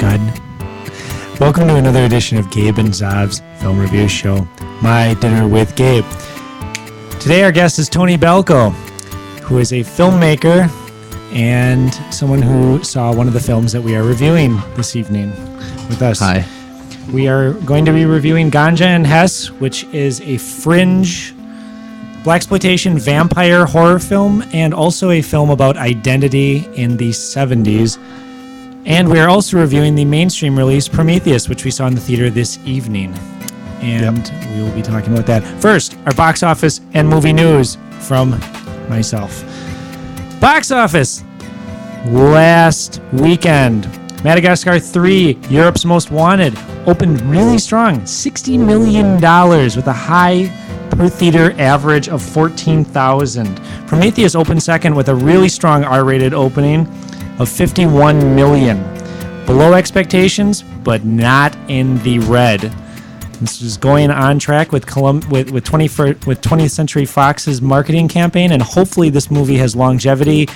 good. Welcome to another edition of Gabe and Zav's Film Review Show, My Dinner with Gabe. Today our guest is Tony Pelco, who is a filmmaker and someone who saw one of the films that we are reviewing this evening with us. Hi. We are going to be reviewing Ganja and Hess, which is a fringe blaxploitation vampire horror film and also a film about identity in the 70s. And we are also reviewing the mainstream release Prometheus, which we saw in the theater this evening. And we will be talking about that. First, our box office and movie news from myself. Box office last weekend. Madagascar 3, Europe's Most Wanted, opened really strong, $60 million with a high per theater average of 14,000. Prometheus opened second with a really strong R-rated opening of 51 million. Below expectations, but not in the red. This is going on track with 20th Century Fox's marketing campaign, and hopefully this movie has longevity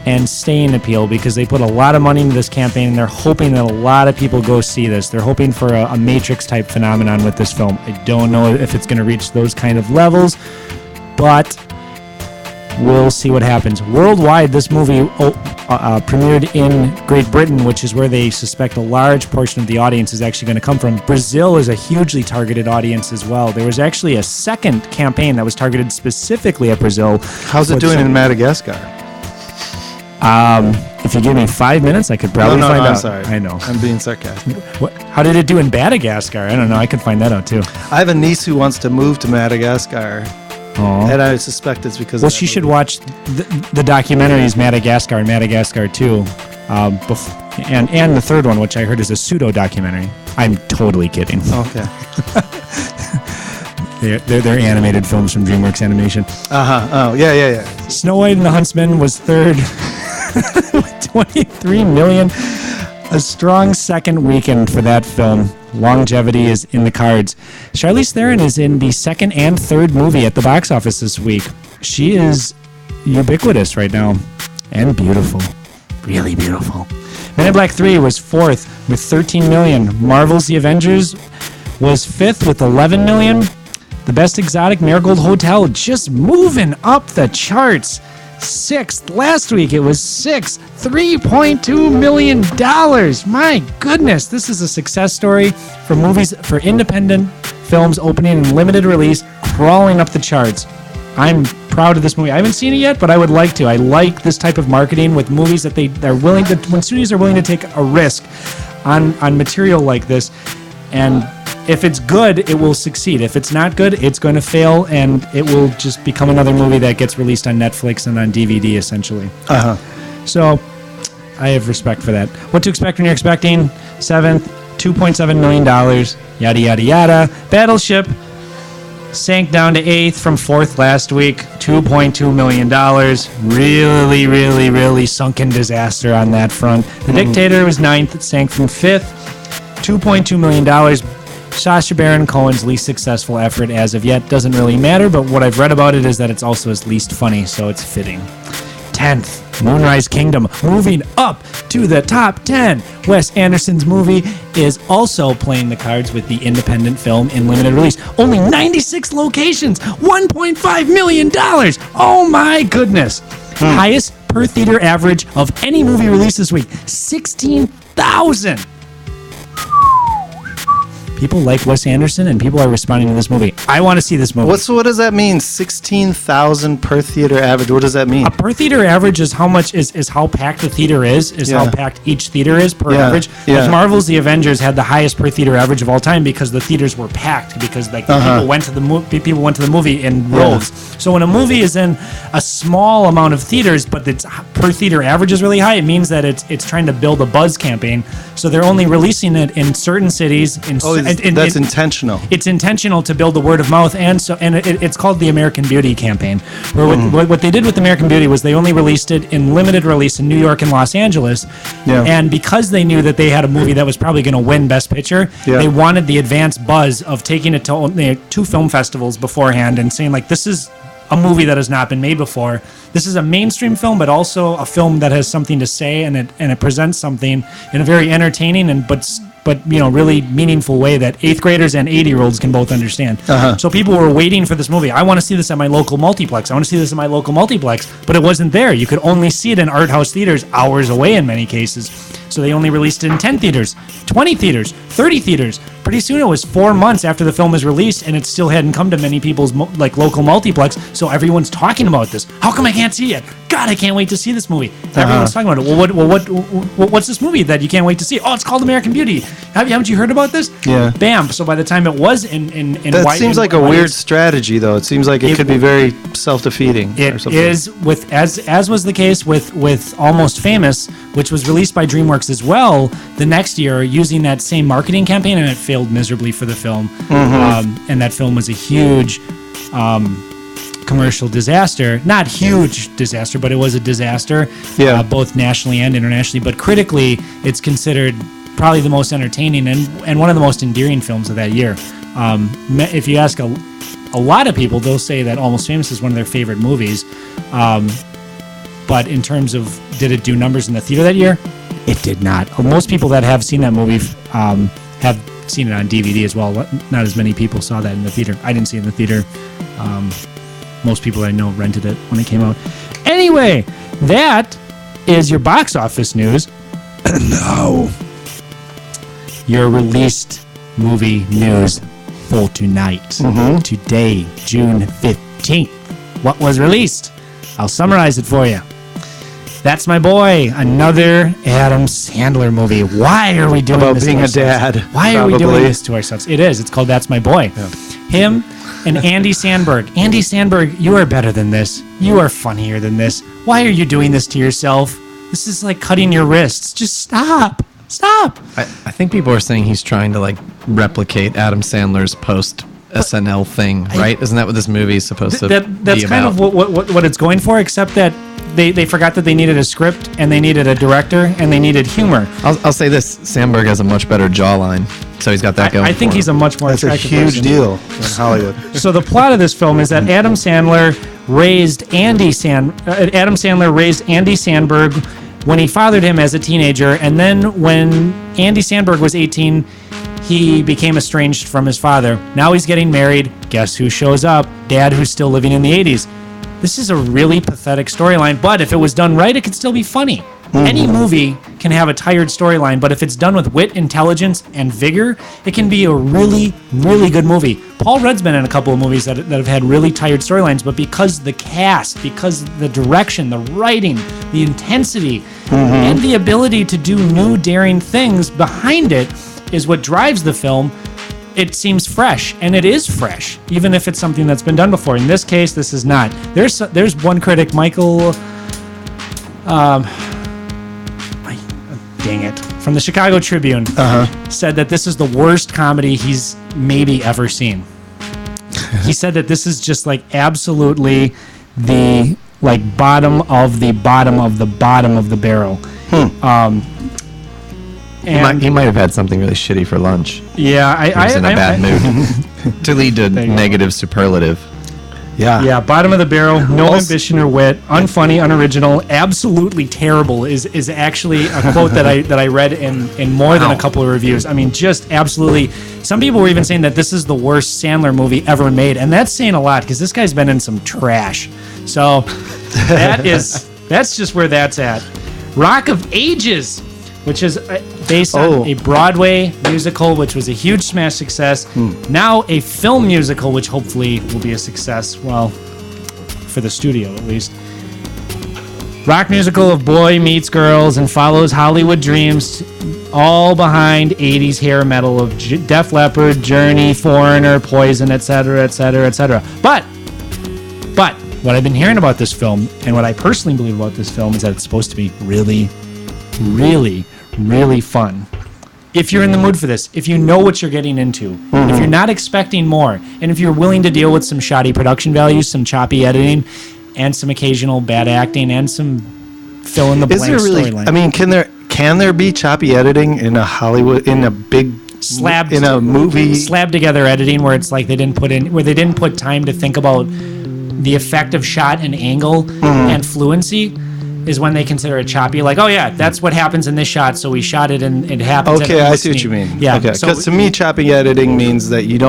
and staying appeal because they put a lot of money into this campaign and they're hoping that a lot of people go see this. They're hoping for a Matrix type phenomenon with this film. I don't know if it's going to reach those kind of levels, but we'll see what happens. Worldwide, this movie premiered in Great Britain, which is where they suspect a large portion of the audience is actually going to come from. Brazil is a hugely targeted audience as well. There was actually a second campaign that was targeted specifically at Brazil. How's it doing in Madagascar? If you give me 5 minutes, I could probably find out. I'm sorry. I know. I'm being sarcastic. How did it do in Madagascar? I don't know. I could find that out too. I have a niece who wants to move to Madagascar. Aww. And I suspect it's because well, she should watch the documentaries Madagascar and Madagascar 2, and the third one, which I heard is a pseudo documentary. I'm totally kidding. Okay. they're animated films from DreamWorks Animation. Oh, yeah. Snow White and the Huntsman was third with 23 million. A strong second weekend for that film. Longevity is in the cards. Charlize Theron is in the second and third movie at the box office this week. She is ubiquitous right now and beautiful. Really beautiful. Men in Black 3 was fourth with 13 million. Marvel's The Avengers was fifth with 11 million. The Best Exotic Marigold Hotel just moving up the charts. Sixth. Last week it was sixth. $3.2 million. My goodness, this is a success story for independent films opening in limited release, crawling up the charts. I'm proud of this movie. I haven't seen it yet, but I would like to. I like this type of marketing with movies that they're willing to, when studios are willing to take a risk on material like this. And if it's good, it will succeed. If it's not good, it's going to fail, and it will just become another movie that gets released on Netflix and on DVD, essentially. So I have respect for that. What to expect when you're expecting? Seventh, $2.7 million, yada, yada, yada. Battleship sank down to eighth from fourth last week, $2.2 million. Really, really, really sunken disaster on that front. The Dictator was ninth. It sank from fifth, $2.2 million. Sacha Baron Cohen's least successful effort as of yet. Doesn't really matter, but what I've read about it is that it's also his least funny, so it's fitting. 10th, Moonrise Kingdom, moving up to the top 10. Wes Anderson's movie is also playing the cards with the independent film in limited release. Only 96 locations, $1.5 million. Oh my goodness. Highest per theater average of any movie released this week, 16,000. People like Wes Anderson, and people are responding to this movie. I want to see this movie. What does that mean? 16,000 per theater average. What does that mean? A per theater average is how much is how packed the theater is how packed each theater is per average. Yeah. Like Marvel's The Avengers had the highest per theater average of all time because the theaters were packed because people went to the movie in rows. So when a movie is in a small amount of theaters, but its per theater average is really high, it means that it's trying to build a buzz campaign. So they're only releasing it in certain cities. That's intentional. It's intentional to build the word of mouth, and it's called the American Beauty campaign. Where what they did with American Beauty was they only released it in limited release in New York and Los Angeles, and because they knew that they had a movie that was probably going to win Best Picture, they wanted the advance buzz of taking it to two film festivals beforehand and saying like, this is a movie that has not been made before. This is a mainstream film, but also a film that has something to say, and it presents something in a very entertaining and but really meaningful way that 8th graders and 80-year-olds can both understand. So people were waiting for this movie. I want to see this at my local multiplex. But it wasn't there. You could only see it in art house theaters hours away in many cases. So they only released it in 10 theaters, 20 theaters, 30 theaters. Pretty soon it was 4 months after the film was released, and it still hadn't come to many people's local multiplex. So everyone's talking about this. How come I can't see it? God, I can't wait to see this movie. Everyone's talking about it. Well, what's this movie that you can't wait to see? Oh, it's called American Beauty. Haven't you heard about this? Yeah. Bam. So by the time it was in that seems like a weird strategy, though. It seems like it could be very self-defeating. It is with as was the case with Almost Famous, which was released by DreamWorks as well the next year, using that same marketing campaign, and it failed miserably for the film. And that film was a huge commercial disaster. Not huge disaster, but it was a disaster, both nationally and internationally. But critically, it's considered probably the most entertaining and one of the most endearing films of that year. If you ask a lot of people, they'll say that Almost Famous is one of their favorite movies. But in terms of did it do numbers in the theater that year? It did not. Most people that have seen that movie have seen it on DVD as well. Not as many people saw that in the theater. I didn't see it in the theater. Most people I know rented it when it came out. Anyway, that is your box office news. And now, your released movie news for tonight. Today, June 15th. What was released? I'll summarize it for you. That's My Boy, another Adam Sandler movie. Why are we doing about this being to a ourselves? dad? Why are we doing this to ourselves? It is. It's called That's My Boy. Yeah. Him and Andy Samberg. Andy Samberg, you are better than this. You are funnier than this. Why are you doing this to yourself? This is like cutting your wrists. Just stop. Stop. I think people are saying he's trying to replicate Adam Sandler's post SNL thing, right? Isn't that what this movie is supposed to be about? That's kind of what it's going for, except that they forgot that they needed a script and they needed a director and they needed humor. I'll say this: Sandberg has a much better jawline, so he's got that going. I think he's a much more attractive person. That's a huge deal in Hollywood. So the plot of this film is that Adam Sandler raised Andy Samberg when he fathered him as a teenager, and then when Andy Samberg was 18, he became estranged from his father. Now he's getting married. Guess who shows up? Dad, who's still living in the 80s. This is a really pathetic storyline, but if it was done right, it could still be funny. Any movie can have a tired storyline, but if it's done with wit, intelligence, and vigor, it can be a really, really good movie. Paul Rudd's been in a couple of movies that have had really tired storylines, but because the cast, because the direction, the writing, the intensity, and the ability to do new, daring things behind it is what drives the film. It seems fresh, and it is fresh, even if it's something that's been done before. In this case, this is not. There's one critic, Michael, dang it, from the Chicago Tribune, said that this is the worst comedy he's maybe ever seen. He said that this is just absolutely the bottom of the bottom of the bottom of the barrel. And he might have had something really shitty for lunch. Yeah, he was in a bad mood to lead to negative superlative. Yeah, bottom of the barrel, no ambition or wit, unfunny, unoriginal, absolutely terrible is actually a quote that I read in more than a couple of reviews. I mean, just absolutely. Some people were even saying that this is the worst Sandler movie ever made, and that's saying a lot because this guy's been in some trash. So that's just where that's at. Rock of Ages, which is based on a Broadway musical, which was a huge smash success. Now a film musical, which hopefully will be a success, well, for the studio at least. Rock musical of boy meets girls and follows Hollywood dreams, all behind 80s hair metal of Def Leppard, Journey, Foreigner, Poison, etc., etc., etc. But what I've been hearing about this film, and what I personally believe about this film, is that it's supposed to be really, really, really fun. If you're in the mood for this, if you know what you're getting into, if you're not expecting more, and if you're willing to deal with some shoddy production values, some choppy editing, and some occasional bad acting, and some fill in the blank storyline. I mean, can there be choppy editing in a Hollywood, in a big slab, in a movie? Slab together editing where it's like they didn't put time to think about the effect of shot and angle and fluency is when they consider it choppy. Like, oh yeah, that's what happens in this shot, so we shot it and it happens. Okay, I see what you mean. Yeah. Okay, So, because to me, choppy editing means that you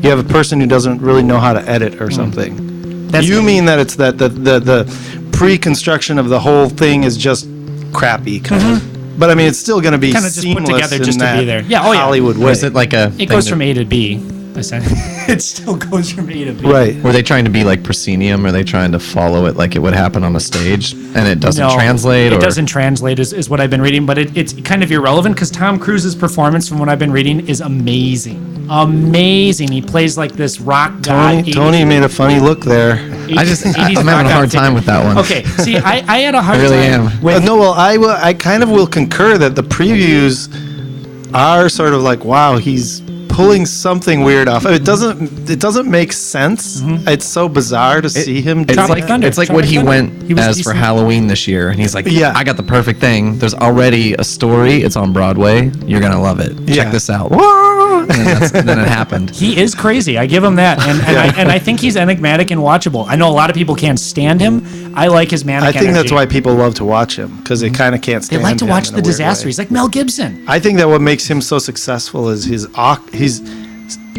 have a person who doesn't really know how to edit or something. That's- You mean that it's that the pre-construction of the whole thing is just crappy, kind of. But I mean, it's still going to be Kinda just put seamless together in just to that be there. Yeah, oh, yeah. Hollywood Or way. is it like a it thing goes that- from A to B. Essentially. It still goes from A to B. Right. Were they trying to be like proscenium? Are they trying to follow it like it would happen on a stage, and it doesn't translate? It or? doesn't translate, is what I've been reading, but it's kind of irrelevant because Tom Cruise's performance, from what I've been reading, is amazing. Amazing. He plays like this rock god. Tony made a funny look there. I'm having a hard time with that one. Okay, see, I had a hard I really time am. with. No, well, I kind of will concur that the previews are sort of like, wow, he's pulling something weird off. It doesn't make sense. It's so bizarre to see him do It's Tropic like Thunder. it's like Tropic what he Thunder. went He was as for decent. Halloween this year, and he's like, Yeah. I got the perfect thing. There's already a story. It's on Broadway. You're gonna love it. Yeah. Check this out. And then it happened. He is crazy. I give him that, and I think he's enigmatic and watchable. I know a lot of people can't stand him. I like his manic I think that's energy. why people love to watch him, because they kind of can't They stand like to him watch in a the weird disaster. way. He's like Mel Gibson. I think that what makes him so successful is he's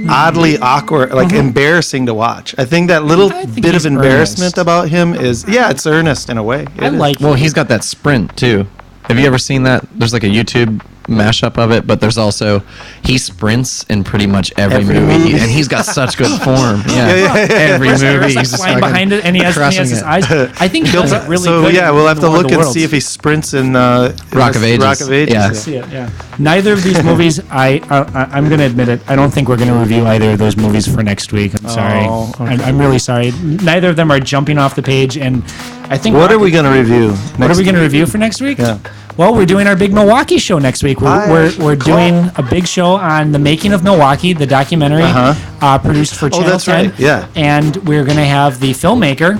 oddly awkward, like embarrassing to watch. I think that little I think bit he's of embarrassment earnest. about him is, it's earnest in a way. I It is. like. Well, he's got that sprint too. Have you ever seen that? There's like a YouTube mashup of it, but there's also he sprints in pretty much every movie, and he's got such good form. Yeah, every There's movie like he's just flying fucking behind it, and he has crushing his it. eyes. I think he does it really So good. yeah, in we'll have to War of look the and Worlds. see if he sprints in Rock of Ages. Rock of Ages. Yeah. See it, yeah. Neither of these movies, I'm going to admit it. I don't think we're going to review either of those movies for next week. I'm sorry. Oh, okay. I'm really sorry. Neither of them are jumping off the page, and I think. What are we going to review? What are we going to review for next week? Yeah. Well, we're doing our big Milwaukee show next week. We're Cool. doing a big show on the making of Milwaukee, the documentary produced for Channel that's 10. right, yeah. And we're going to have the filmmaker.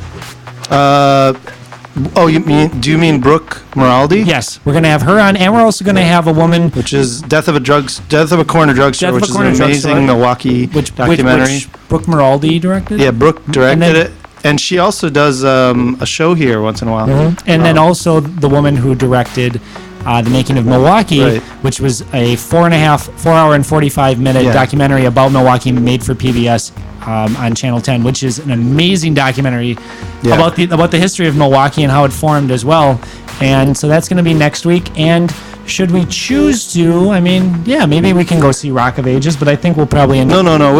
Do you mean Brooke Moraldi? Yes, we're going to have her on, and we're also going to have a woman Which is Death of a Corner Drugstore, Death of a which is Corner an amazing Drugstore, Milwaukee documentary. which Brooke Moraldi directed. Yeah, Brooke directed then- it, and she also does a show here once in a while. And then also the woman who directed the making of Milwaukee, Right. which was a 4 hour and 45-minute Yeah. documentary about Milwaukee made for PBS on Channel 10, which is an amazing documentary Yeah. about the history of Milwaukee and how it formed as well. And so that's going to be next week. And should we choose to, I mean, yeah, maybe we can go see Rock of Ages, but I think we'll probably end up. No.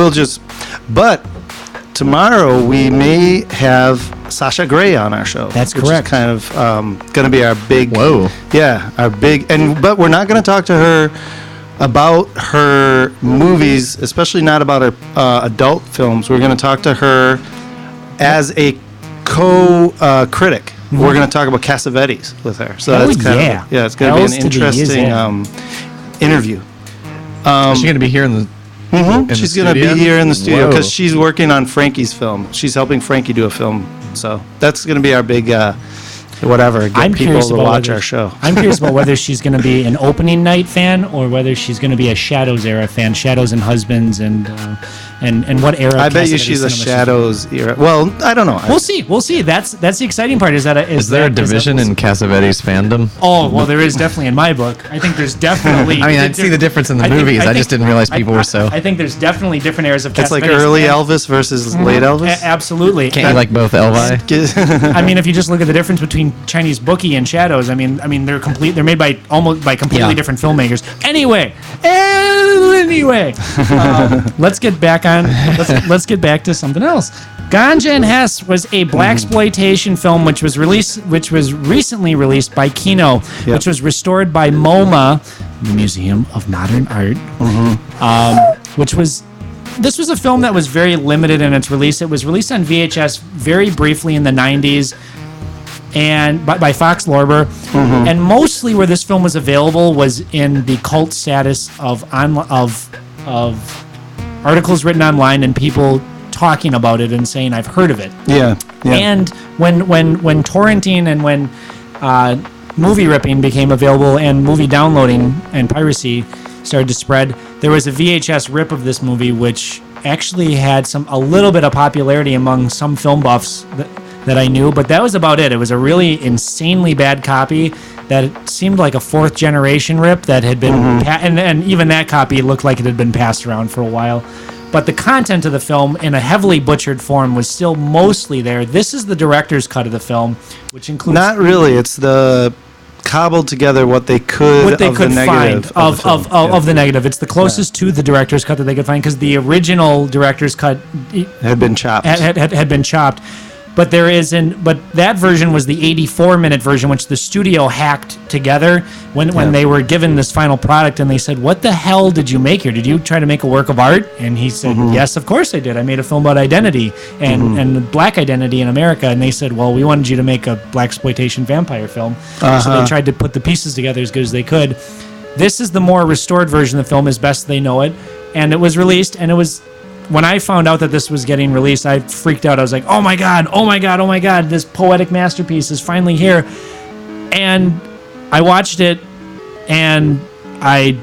But tomorrow we may have Sasha Grey on our show. That's which correct. Is kind of going to be our big. Whoa. Yeah, but we're not going to talk to her about her movies, especially not about her adult films. We're going to talk to her as a co-critic. We're going to talk about Cassavetes with her. So Oh, that's kind yeah. of it's going to Hells be to an the yes, interesting interview. Is she gonna be here in the? in the She's going to be studio? here in the studio Whoa. because she's working on Frankie's film. She's helping Frankie do a film. So that's going to be our big, get I'm people curious to about watch whether- our show. I'm curious about whether she's going to be an opening night fan or whether she's going to be a Shadows era fan, Shadows and Husbands, and what era. I bet you Cassavetes she's a cinema Shadows era. Well, I don't know. We'll see. We'll see. That's the exciting part. Is Is there a division in Cassavetes fandom? Oh well, there is definitely in my book. I think there's definitely. I mean, I'd see the difference in the movies. I just didn't realize people were so. I think there's definitely different eras of. It's like Cassavetes. early Elvis versus late Elvis. Absolutely. Can't you like both Elvi? I mean, if you just look at the difference between Chinese Bookie and Shadows, I mean, they're made by completely Yeah. different filmmakers. Anyway, let's get back on. Let's get back to something else. Ganja and Hess was a blaxploitation film which was recently released by Kino, which was restored by MoMA, the Museum of Modern Art, This was a film that was very limited in its release. It was released on VHS very briefly in the 90s and by Fox Lorber. And mostly where this film was available was in the cult status of articles written online and people talking about it and saying, I've heard of it. Yeah. And when torrenting and when movie ripping became available and movie downloading and piracy started to spread, there was a VHS rip of this movie which actually had a little bit of popularity among some film buffs that I knew, but that was about it. It was a really insanely bad copy that seemed like a fourth generation rip that had been, and even that copy looked like it had been passed around for a while. But the content of the film in a heavily butchered form was still mostly there. This is the director's cut of the film, which includes... Not really. It's the cobbled together what they could find of the negative. It's the closest to the director's cut that they could find, because the original director's cut had been chopped. Had been chopped. But that version was the 84-minute version, which the studio hacked together when they were given this final product, and they said, "What the hell did you make here? Did you try to make a work of art?" And he said, "Yes, of course I did. I made a film about identity and black identity in America." And they said, "Well, we wanted you to make a blaxploitation vampire film." So they tried to put the pieces together as good as they could. This is the more restored version of the film, as best they know it, and it was released, and it was... When I found out that this was getting released, I freaked out. I was like, oh my God, this poetic masterpiece is finally here. And I watched it, and I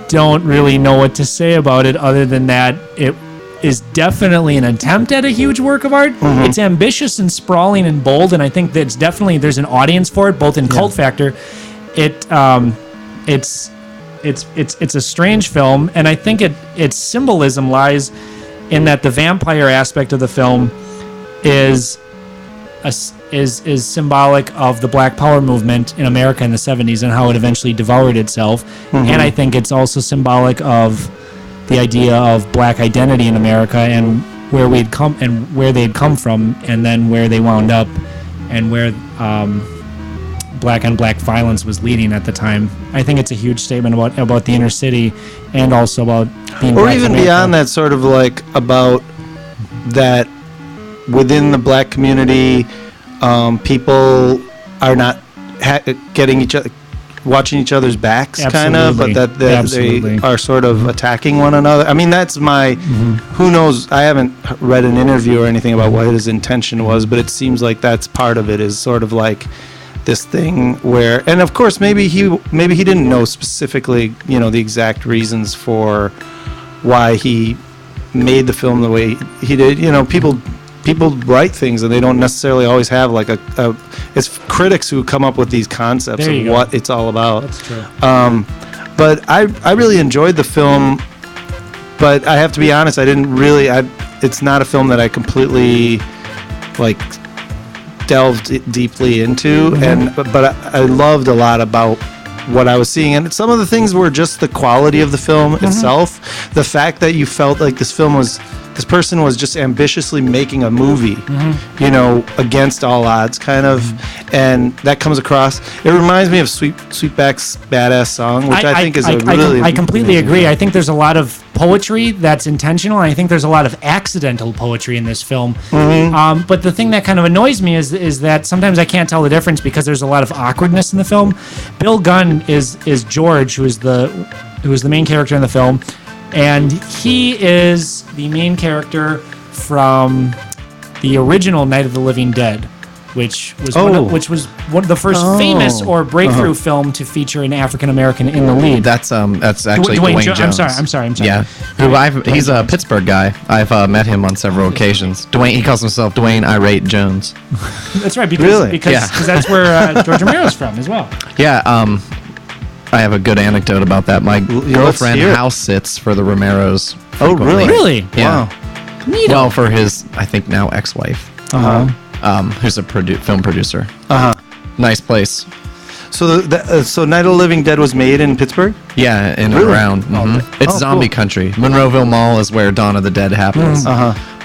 don't really know what to say about it other than that it is definitely an attempt at a huge work of art. It's ambitious and sprawling and bold, and I think that there's an audience for it, both in cult factor. It's a strange film, and I think its symbolism lies in that the vampire aspect of the film is symbolic of the Black Power movement in America in the 70s and how it eventually devoured itself. And I think it's also symbolic of the idea of black identity in America and where we'd come and where they'd come from, and then where they wound up, and where black on black violence was leading at the time. I think it's a huge statement about the inner city, and also about being or black even America. beyond that, sort of like about that within the black community, people are not getting each other, watching each other's backs, kind of, but that they are sort of attacking one another. I mean, that's my, who knows, I haven't read an interview or anything about what his intention was, but it seems like that's part of it, is sort of like this thing where, and of course maybe he didn't know specifically, the exact reasons for why he made the film the way he did. People write things and they don't necessarily always have like it's critics who come up with these concepts of what it's all about. That's true. But I really enjoyed the film, but I have to be honest, it's not a film that I completely like delved deeply into, but I loved a lot about what I was seeing, and some of the things were just the quality of the film itself, the fact that you felt like this person was just ambitiously making a movie, against all odds, kind of, and that comes across. It reminds me of Sweetback's Badass Song, which I think is I completely agree. I think there's a lot of poetry that's intentional, and I think there's a lot of accidental poetry in this film. But the thing that kind of annoys me is that sometimes I can't tell the difference because there's a lot of awkwardness in the film. Bill Gunn is George, who is the main character in the film, and he is the main character from the original Night of the Living Dead, which was one of the first famous or breakthrough film to feature an African American in the lead. That's actually Dwayne Jones. I'm sorry. Yeah, he's a Pittsburgh guy. I've met him on several occasions. He calls himself Dwayne Irate Jones. That's right, because that's where George Romero's from as well. Yeah. I have a good anecdote about that. My girlfriend house sits for the Romeros. Oh, really? Yeah. Wow. Neat. Well, for his, I think now ex-wife. Who's a film producer. Nice place. So Night of the Living Dead was made in Pittsburgh? Yeah, and around. It's zombie country. Monroeville Mall is where Dawn of the Dead happens.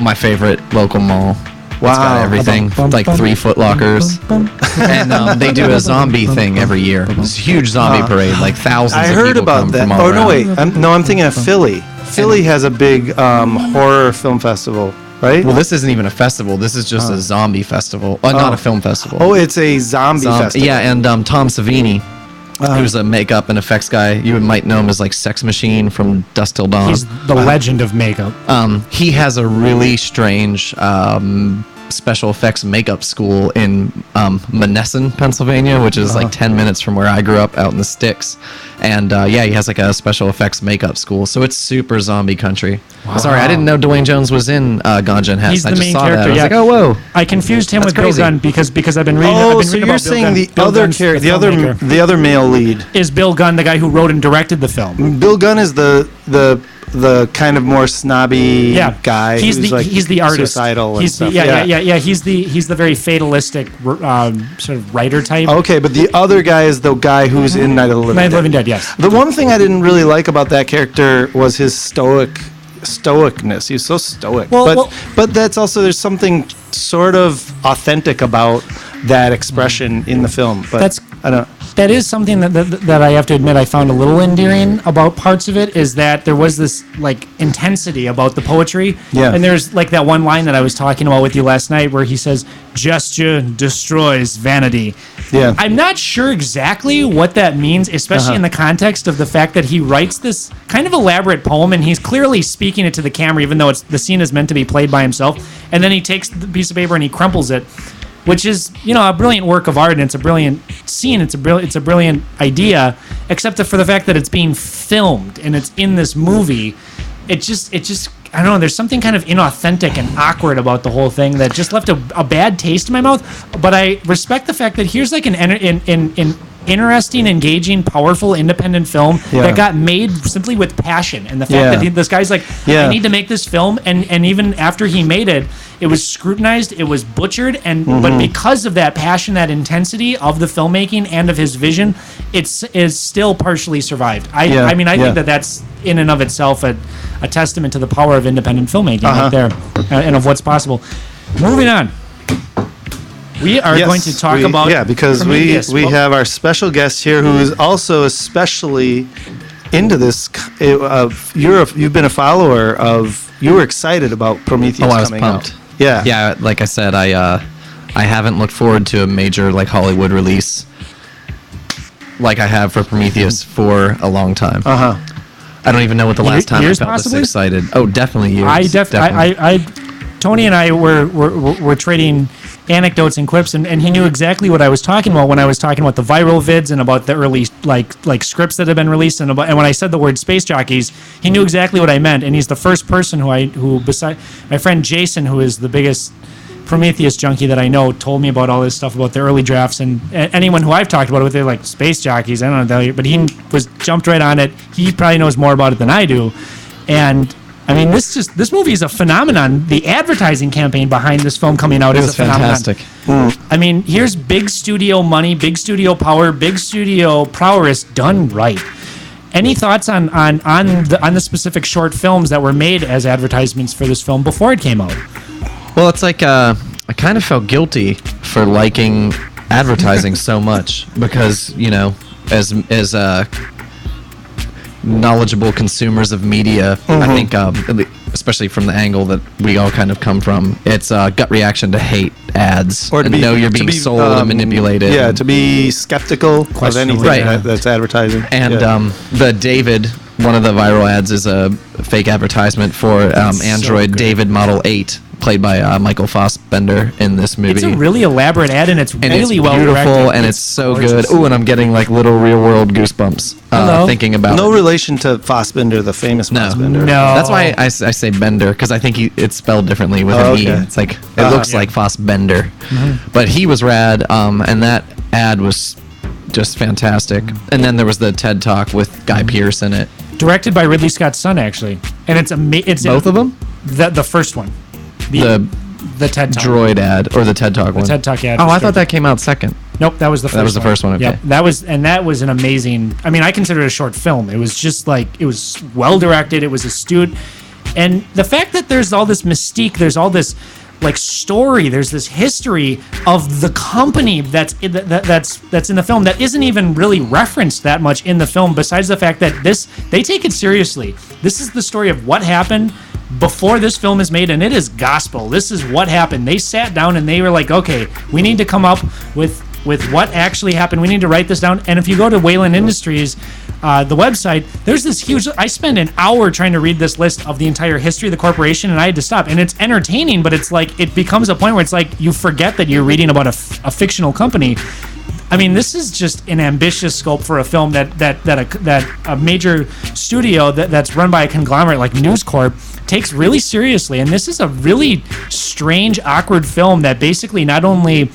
My favorite local mall. Wow. It's got everything, like 3 Foot Lockers. And they do a zombie thing every year. It's a huge zombie parade, like thousands of people. I heard about that. Oh, no, wait. I'm thinking of Philly. Philly has a big horror film festival, right? Well, this isn't even a festival. This is just a zombie festival. Not a film festival. Oh, it's a zombie festival. Yeah, and Tom Savini, who's a makeup and effects guy. You might know him as like Sex Machine from Dusk Till Dawn. He's the legend of makeup. He has a really strange special effects makeup school in Monessen, Pennsylvania, which is like 10 minutes from where I grew up out in the sticks. And he has like a special effects makeup school. So it's super zombie country. Wow. Sorry, I didn't know Dwayne Jones was in Ganja and Hess. He's the I just main saw character. that. I was Yeah. like, oh, whoa. I confused him with crazy. Bill Gunn because I've been reading. Oh, I've been so reading you're about Bill saying Gunn. the Bill other Gunn's character, filmmaker. the other male lead is Bill Gunn, the guy who wrote and directed the film. Bill Gunn is the kind of more snobby guy. He's the artist. Suicidal and stuff. He's the very fatalistic sort of writer type. Okay, but the other guy is the guy who's in Night of the Living Night of Dead. the Living Dead, yes. The one thing I didn't really like about that character was his stoicness. He was so stoic. But that's also, there's something sort of authentic about that expression in the film. But that is something that I have to admit I found a little endearing about parts of it, is that there was this like intensity about the poetry. Yeah. And there's like that one line that I was talking about with you last night where he says, "Gesture destroys vanity." Yeah. I'm not sure exactly what that means, especially in the context of the fact that he writes this kind of elaborate poem and he's clearly speaking it to the camera, even though the scene is meant to be played by himself. And then he takes the piece of paper and he crumples it, which is, a brilliant work of art, and it's a brilliant scene. It's a brilliant idea, except for the fact that it's being filmed and it's in this movie. It just I don't know. There's something kind of inauthentic and awkward about the whole thing that just left a bad taste in my mouth. But I respect the fact that here's like an interesting, engaging, powerful, independent film that got made simply with passion, and the fact that this guy's like, I need to make this film, and even after he made it, it was scrutinized, it was butchered, and but because of that passion, that intensity of the filmmaking and of his vision, is still partially survived. I think that that's in and of itself a testament to the power of independent filmmaking right there, and of what's possible. Moving on. We are going to talk about because Prometheus. we have our special guest here who is also especially into this. You've been a follower of. You were excited about Prometheus I was coming pumped. out. Yeah, yeah. Like I said, I haven't looked forward to a major like Hollywood release like I have for Prometheus for a long time. I don't even know what the last time I felt possibly? this excited. Oh, definitely years. Tony and I were trading anecdotes and quips, and he knew exactly what I was talking about when I was talking about the viral vids and about the early like scripts that have been released, and when I said the word space jockeys, he knew exactly what I meant, and he's the first person who beside my friend Jason, who is the biggest Prometheus junkie that I know, told me about all this stuff about the early drafts, and anyone who I've talked about it with, they're like, space jockeys, I don't know, but he jumped right on it. He probably knows more about it than I do, and I mean, this movie is a phenomenon. The advertising campaign behind this film coming out is a phenomenon. Fantastic. I mean, here's big studio money, big studio power, big studio prowess done right. Any thoughts on the specific short films that were made as advertisements for this film before it came out? Well, it's like I kind of felt guilty for liking advertising so much because, as knowledgeable consumers of media, I think, especially from the angle that we all kind of come from, it's a gut reaction to hate ads or to know you're being sold and manipulated. Yeah, to be skeptical of anything that's advertising. And the David, one of the viral ads, is a fake advertisement for Android David Model 8. Played by Michael Fassbender in this movie. It's a really elaborate ad, and it's really well directed. Beautiful, and it's so gorgeous. Good. Ooh, and I'm getting like little real world goosebumps thinking about no it. relation to Fassbender, the famous Fassbender. No, that's why I say Bender, because I think it's spelled differently with an E. It's like it looks like Fassbender, but he was rad, and that ad was just fantastic. And then there was the TED Talk with Guy Pearce in it, directed by Ridley Scott's son, actually, and it's both of them. The first one. The TED Talk. Droid ad or the TED Talk one. The TED Talk ad. Oh, I thought that came out second. Nope, that was the first one. That was the first one, okay. Yeah, that was an amazing, I mean, I consider it a short film. It was just like, it was well directed, it was astute. And the fact that there's all this mystique, there's all this like story, there's this history of the company that's in the film that isn't even really referenced that much in the film, besides the fact that they take it seriously. This is the story of what happened before this film is made, and it is gospel. This is what happened. They sat down and they were like, okay, we need to come up with what actually happened. We need to write this down. And if you go to Wayland Industries, the website, there's this huge. I spent an hour trying to read this list of the entire history of the corporation, and I had to stop. And it's entertaining, but it's like it becomes a point where it's like you forget that you're reading about a fictional company. I mean, this is just an ambitious scope for a film that a major studio that's run by a conglomerate like News Corp takes really seriously. And this is a really strange, awkward film that basically not only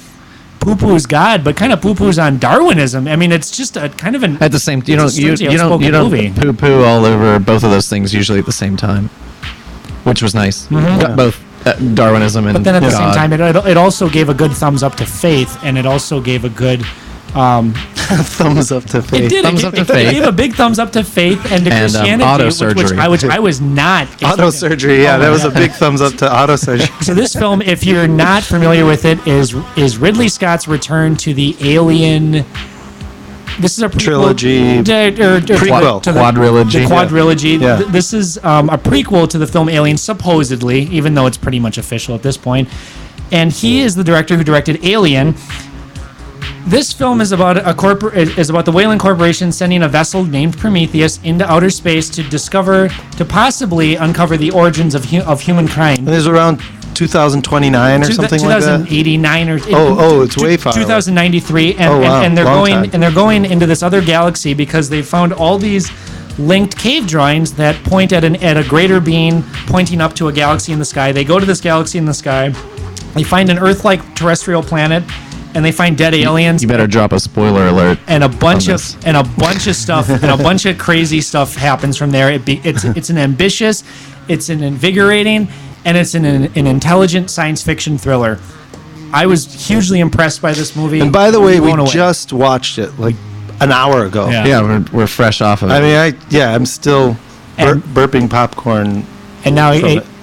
poo-poos God, but kind of poo-poos on Darwinism. I mean, it's just a kind of an at the same. You don't movie. poo-poo all over both of those things usually at the same time, which was nice. Mm-hmm. Both Darwinism and but then at the God. same time, it also gave a good thumbs up to Faith, and it also gave a good thumbs up to Faith. It did. Thumbs up to Faith. It gave a big thumbs up to Faith and to Christianity, auto surgery. which I was not. Auto surgery, yeah, that was a big thumbs up to auto surgery. So this film, if you're not familiar with it, is Ridley Scott's return to the Alien. This is a trilogy, prequel to quadrilogy. The quadrilogy. Yeah. This is a prequel to the film Alien, supposedly, even though it's pretty much official at this point. And he is the director who directed Alien. This film is about the Whalen Corporation sending a vessel named Prometheus into outer space to possibly uncover the origins of humankind. It was around 2029 or something like that. 2089 or it's way far. 2093, and they're going into this other galaxy because they found all these linked cave drawings that point at a greater being pointing up to a galaxy in the sky. They go to this galaxy in the sky. They find an Earth-like terrestrial planet. And they find dead aliens. You better drop a spoiler alert. And a bunch of stuff and a bunch of crazy stuff happens from there. It's an ambitious, it's an invigorating, and it's an intelligent science fiction thriller. I was hugely impressed by this movie. And by the way, we just watched it like an hour ago. Yeah, we're fresh off of it. I mean, I'm still burping popcorn. And now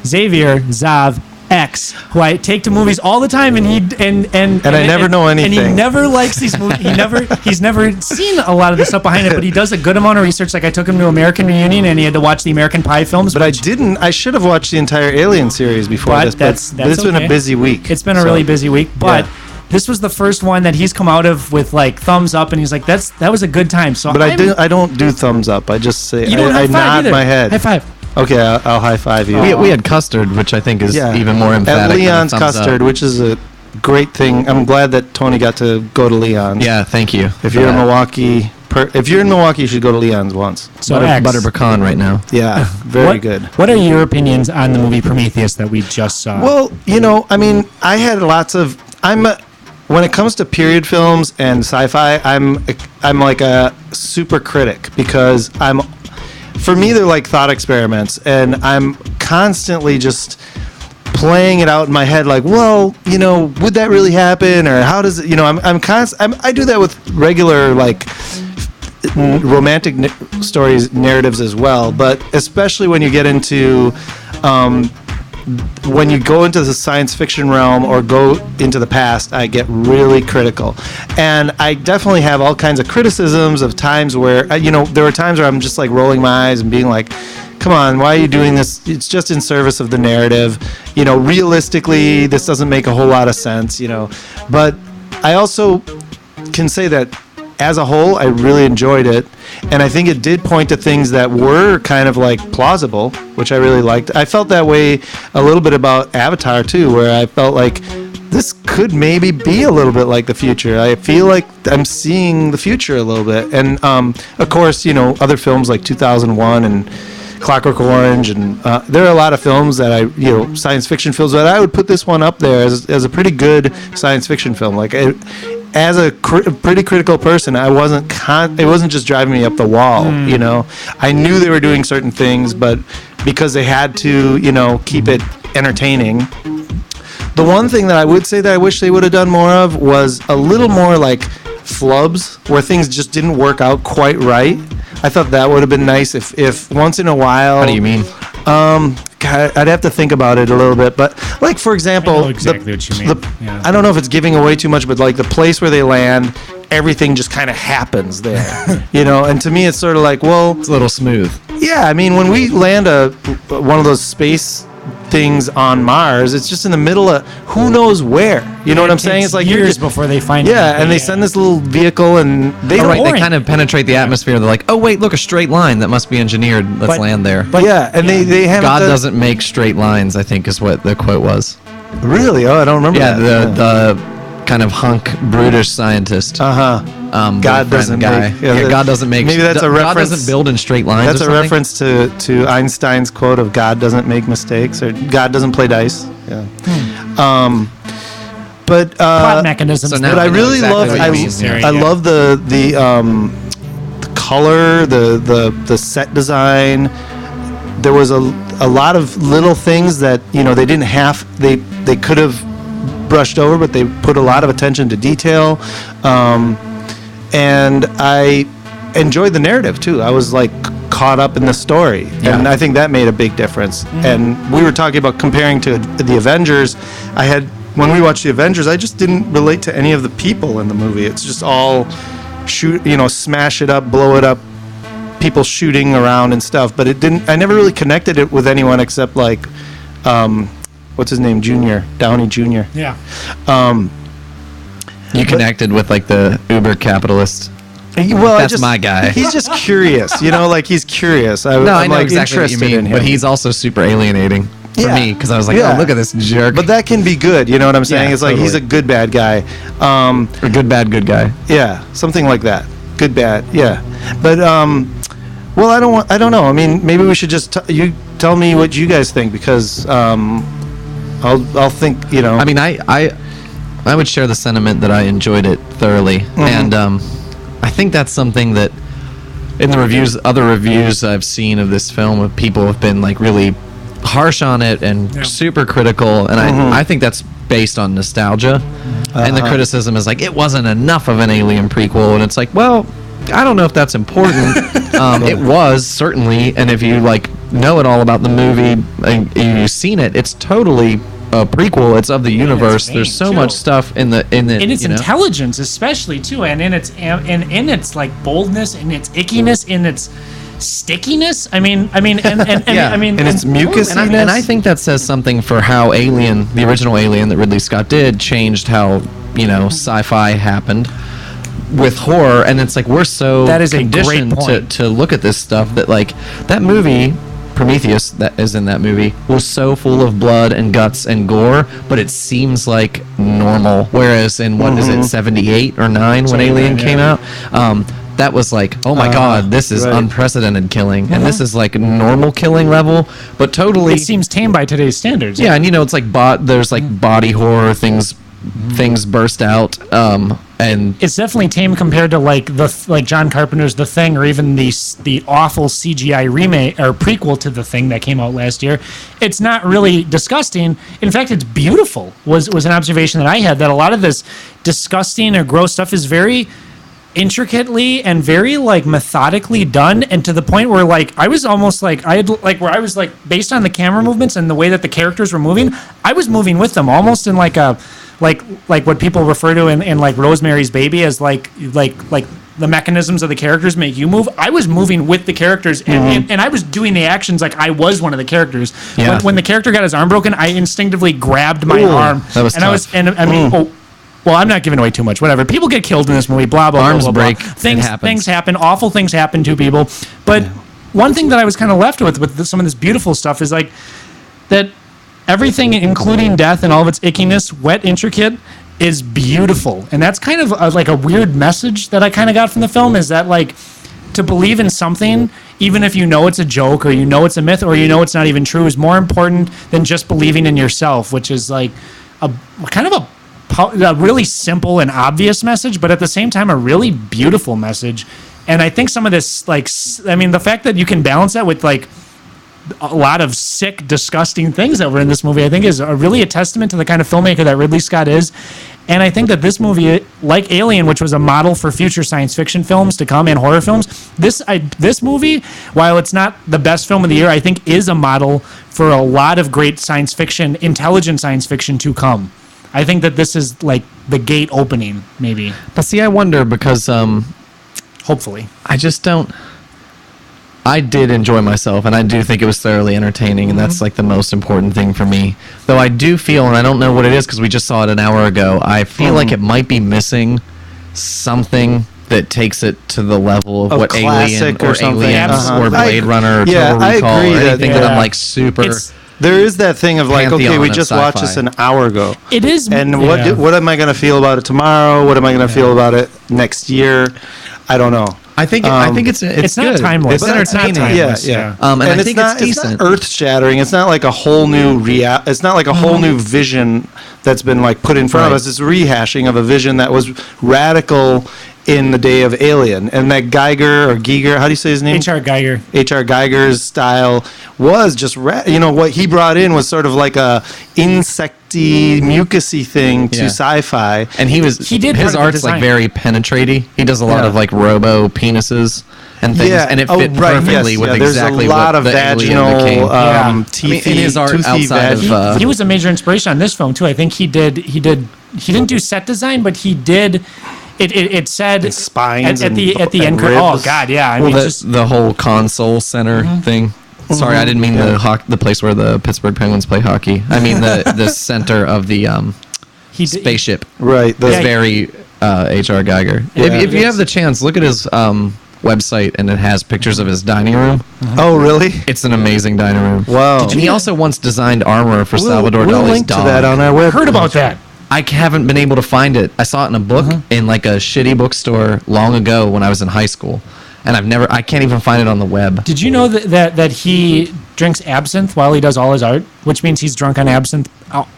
Xavier Zav X, who I take to movies all the time, and I never know anything. And he never likes these movies. He's never seen a lot of the stuff behind it, but he does a good amount of research. Like I took him to American Reunion, and he had to watch the American Pie films. But I didn't. I should have watched the entire Alien series before this. But it's been a busy week. It's been a really busy week, but. Yeah. This was the first one that he's come out of with like thumbs up, and he's like, "That was a good time." So, but I don't do thumbs up. I just say I nod my head. High five. Okay, I'll high five you. We had custard, which I think is even more emphatic. At Leon's than a thumbs custard, up. Which is a great thing. I'm glad that Tony got to go to Leon's. Yeah, thank you. If you're in Milwaukee, you should go to Leon's once. So butter pecan right now. Yeah, very good. What are your opinions on the movie Prometheus that we just saw? Well, I mean, I had lots of. When it comes to period films and sci-fi, I'm like a super critic because for me they're like thought experiments, and I'm constantly just playing it out in my head like, well, would that really happen, or how does it, I do that with regular like romantic stories, narratives as well, but especially when you get into when you go into the science fiction realm or go into the past, I get really critical. And I definitely have all kinds of criticisms of times where, there were times where I'm just like rolling my eyes and being like, come on, why are you doing this? It's just in service of the narrative. Realistically, this doesn't make a whole lot of sense, But I also can say that as a whole, I really enjoyed it, and I think it did point to things that were kind of like plausible, which I really liked. I felt that way a little bit about Avatar too, where I felt like this could maybe be a little bit like the future. I feel like I'm seeing the future a little bit, and of course, other films like 2001 and Clockwork Orange, and there are a lot of films that science fiction films, that I would put this one up there as a pretty good science fiction film. Like as a pretty critical person, I wasn't. It wasn't just driving me up the wall. I knew they were doing certain things, but because they had to, keep it entertaining. The one thing that I would say that I wish they would have done more of was a little more like flubs, where things just didn't work out quite right. I thought that would have been nice if once in a while. How do you mean? God, I'd have to think about it a little bit, but like for example, I know exactly what you mean. I don't know if it's giving away too much, but like the place where they land, everything just kind of happens there, And to me, it's sort of like, well, it's a little smooth. Yeah, I mean, when we land one of those space things on Mars. It's just in the middle of who knows where. You know what I'm saying? It's like years before they find it. Yeah, and they send this little vehicle, and they they kind of penetrate the atmosphere. They're like, oh wait, look, a straight line that must be engineered. Let's land there. But they have God doesn't make straight lines, I think is what the quote was. Really? Oh, I don't remember. Yeah, the kind of hunk brutish scientist. God doesn't make. God doesn't make. Maybe that's a reference. God doesn't build in straight lines. That's a reference to Einstein's quote of God doesn't make mistakes, or God doesn't play dice. Yeah. But plot mechanisms. So but I really love. I love the color, the set design. There was a lot of little things that they didn't have. They could have brushed over, but they put a lot of attention to detail. And I enjoyed the narrative too. I was like caught up in the story, and I think that made a big difference. And we were talking about comparing to the Avengers. When we watched the Avengers, I just didn't relate to any of the people in the movie. It's just all smash it up, blow it up, people shooting around and stuff. But I never really connected it with anyone except like, what's his name, Downey Jr. Yeah. You connected with like the uber capitalist. Well, that's my guy. He's just curious, like he's curious. I know like exactly what you mean, but he's also super alienating for me because I was like, oh, look at this jerk. But that can be good, you know what I'm saying? It's like he's a good bad guy, or good guy. Yeah, something like that. Good bad, yeah. But well, I don't know. I mean, maybe we should just you tell me what you guys think because I'll think. I mean, I would share the sentiment that I enjoyed it thoroughly, and I think that's something that in the other reviews I've seen of this film, people have been like really harsh on it and super critical, and I think that's based on nostalgia. And the criticism is like, it wasn't enough of an Alien prequel, and it's like, well, I don't know if that's important. It was certainly, and if you like know it all about the movie and you've seen it, it's totally a prequel. It's of the universe. There's so much stuff in its intelligence, especially too, and in its like boldness, in its ickiness, in its stickiness. I mean, and its mucus. And I think that says something for how Alien, the original Alien that Ridley Scott did, changed how sci-fi happened with horror. And it's like we're so conditioned to look at this stuff that like that movie. Prometheus, that is in that movie, was so full of blood and guts and gore, but it seems like normal. Whereas in what is it, 78 or 9 when Alien came out, that was like, oh my god, this is unprecedented killing, and this is like normal killing level, but totally. It seems tame by today's standards. Yeah, and it's like there's like body horror things burst out, and it's definitely tame compared to like John Carpenter's The Thing, or even the awful CGI remake or prequel to The Thing that came out last year. It's not really disgusting. In fact, it's beautiful. Was an observation that I had, that a lot of this disgusting or gross stuff is very intricately and very like methodically done, and to the point where like I was almost like based on the camera movements and the way that the characters were moving, I was moving with them almost in like a like what people refer to in like Rosemary's Baby as like the mechanisms of the characters make you move. I was moving with the characters, and I was doing the actions like I was one of the characters. Yeah. When the character got his arm broken, I instinctively grabbed my arm. That was tough. I mean, well, I'm not giving away too much. Whatever. People get killed in this movie. Blah blah. Arms blah, blah, break. Blah. Things happen. Awful things happen to people. But one thing that I was kind of left with some of this beautiful stuff is like that. Everything, including death and all of its ickiness, wet, intricate, is beautiful. And that's kind of like a weird message that I kind of got from the film, is that like to believe in something, even if you know it's a joke or you know it's a myth or you know it's not even true, is more important than just believing in yourself, which is like a kind of a really simple and obvious message, but at the same time a really beautiful message. And I think some of this, like, I mean, the fact that you can balance that with like a lot of sick, disgusting things that were in this movie, I think is really a testament to the kind of filmmaker that Ridley Scott is. And I think that this movie, like Alien, which was a model for future science fiction films to come and horror films, this movie, while it's not the best film of the year, I think is a model for a lot of great science fiction, intelligent science fiction to come. I think that this is like the gate opening, maybe. But see, I wonder because hopefully. I just don't. I did enjoy myself, and I do think it was thoroughly entertaining, and that's like the most important thing for me. Though I do feel, and I don't know what it is because we just saw it an hour ago, I feel like it might be missing something that takes it to the level of what classic Alien or or something. Aliens or Blade Runner or yeah, Total Recall I agree or that- anything that I'm like super... There is that thing of like, okay, Pantheon we of just watched sci-fi. this an hour ago. It is. And yeah. what am I going to feel about it tomorrow? What am I going to feel about it next year? I don't know. I think it's It's not good. timeless. It's But it's not entertaining. timeless. Yeah. And I think it's It's not decent. earth shattering. It's not like a whole new It's not like a whole new vision that's been like put in front of Right. us. It's a rehashing of a vision that was radical in the day of Alien. And that Giger, how do you say his name? H.R. Geiger. H.R. Geiger's style was just, what he brought in was sort of like a insecty, mucusy thing to Yeah. sci-fi. And He did his part of the art's like design. very penetrating. He does a lot Yeah. of like robo penises and things, and it fit perfectly with There's exactly a lot what of the alien vaginal, became. Yeah. teethy, in his art toothy outside vag- of, He was a major inspiration on this film too. I think he didn't do set design, but he did. It said spines at the and end. Oh ribs. God, yeah. I Well, mean, the, just the whole console center thing. Sorry, I didn't mean the place where the Pittsburgh Penguins play hockey. I mean the center of the he did, spaceship. Right. It's Yeah. very H.R. Geiger. Yeah. If you have the chance, look at his website, and it has pictures of his dining room. Oh, really? It's an amazing dining room. Wow. And he also once designed armor for Salvador we'll Dali's link dog. to that on our web. Heard about that. I haven't been able to find it. I saw it in a book in like a shitty bookstore long ago when I was in high school, and I can't even find it on the web. Did you know that he drinks absinthe while he does all his art, which means he's drunk on absinthe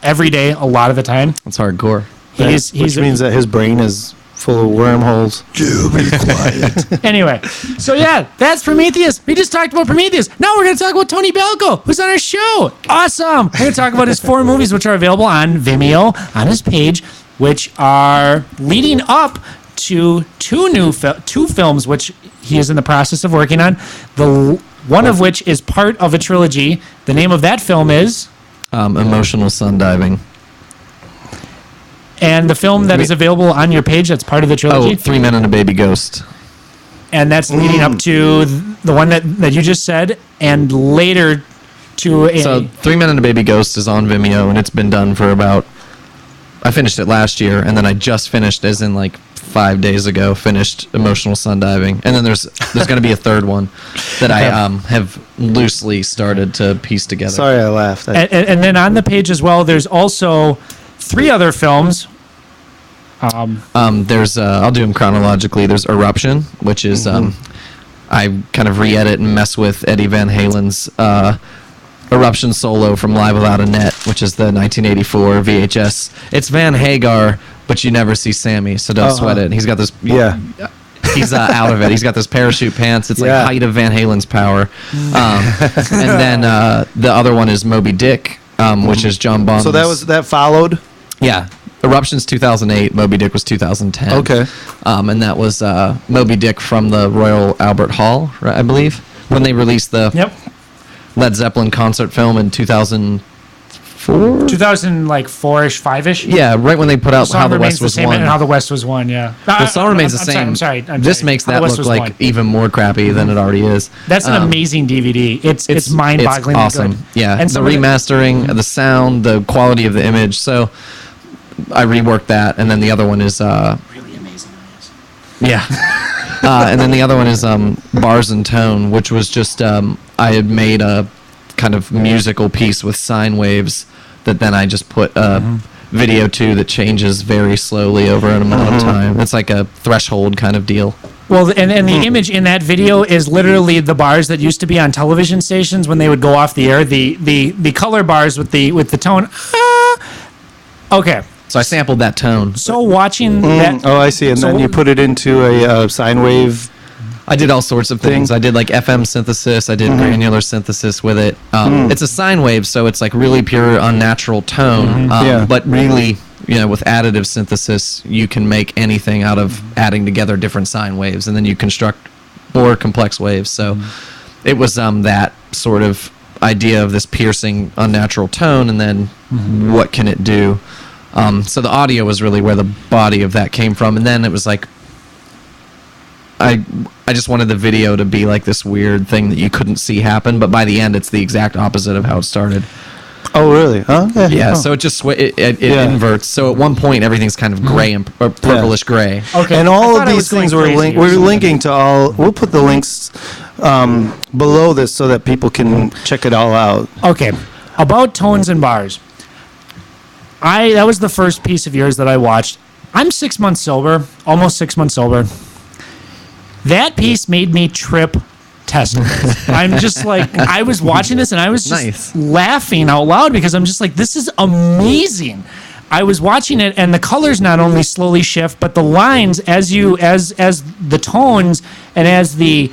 every day, a lot of the time. That's hardcore. Which means that his brain is full of wormholes. Be quiet. Anyway, so yeah, that's Prometheus. We just talked about Prometheus. Now we're going to talk about Tony Belko, who's on our show. Awesome. We're going to talk about his 4 movies, which are available on Vimeo on his page, which are leading up to two films, which he is in the process of working on. One of which is part of a trilogy. The name of that film is Emotional sun diving. And the film that is available on your page that's part of the trilogy. Oh, 3 Men and a Baby Ghost. And that's leading up to the one that you just said, and later to a... So 3 Men and a Baby Ghost is on Vimeo, and it's been done for I finished it last year, and then I just finished, as in like 5 days ago, finished Emotional Sun Diving. And then there's going to be a third one that I have loosely started to piece together. Sorry, I laughed. and then on the page as well, there's also 3 other films. There's I'll do them chronologically. There's Eruption, which is I kind of re-edit and mess with Eddie Van Halen's Eruption solo from Live Without a Net, which is the 1984 VHS. It's Van Hagar, but you never see Sammy, so don't sweat it. He's got this. Yeah. He's out of it. He's got this parachute pants. It's like Yeah. height of Van Halen's power. And then the other one is Moby Dick, which is John Bond's. So that followed? Yeah. Eruption's 2008. Moby Dick was 2010. Okay. And that was Moby Dick from the Royal Albert Hall, right, I believe, when they released the Led Zeppelin concert film in 2004. 2004-ish, 5-ish. Yeah, right when they put out Song How the Remains West Was same Won. and How the West Was Won, yeah. The song remains the same. I'm sorry. This makes How that the West look Was like Won. even more crappy than it already is. That's an amazing DVD. It's mind-bogglingly It's awesome. good. Yeah, And the some of remastering, the sound, the quality of the image. So I reworked that, and then the other one is really amazing. yeah. And then the other one is Bars and Tone, which was just I had made a kind of musical piece with sine waves that then I just put video to that changes very slowly over an amount of time. It's like a threshold kind of deal. Well, and the image in that video is literally the bars that used to be on television stations when they would go off the air. The color bars with the tone. Okay. So I sampled that tone. So watching that. Oh, I see. And So then you what- put it into a sine wave. I did all sorts of things. I did like FM synthesis. I did granular synthesis with it. It's a sine wave, so it's like really pure, unnatural tone. Yeah. But really, with additive synthesis, you can make anything out of adding together different sine waves, and then you construct more complex waves. So it was that sort of idea of this piercing, unnatural tone, and then what can it do? So the audio was really where the body of that came from, and then it was like I just wanted the video to be like this weird thing that you couldn't see happen, but by the end, it's the exact opposite of how it started. Oh, really? Huh? Yeah. So it just it inverts. So at one point, everything's kind of gray and or purplish gray. Okay. And all of these things we're linking to all. We'll put the links below this so that people can check it all out. Okay. About tones and bars. That was the first piece of yours that I watched. I'm 6 months sober, almost 6 months sober. That piece made me trip testicles. I'm just like, I was watching this and I was just laughing out loud because I'm just like, this is amazing. I was watching it and the colors not only slowly shift, but the lines as the tones and as the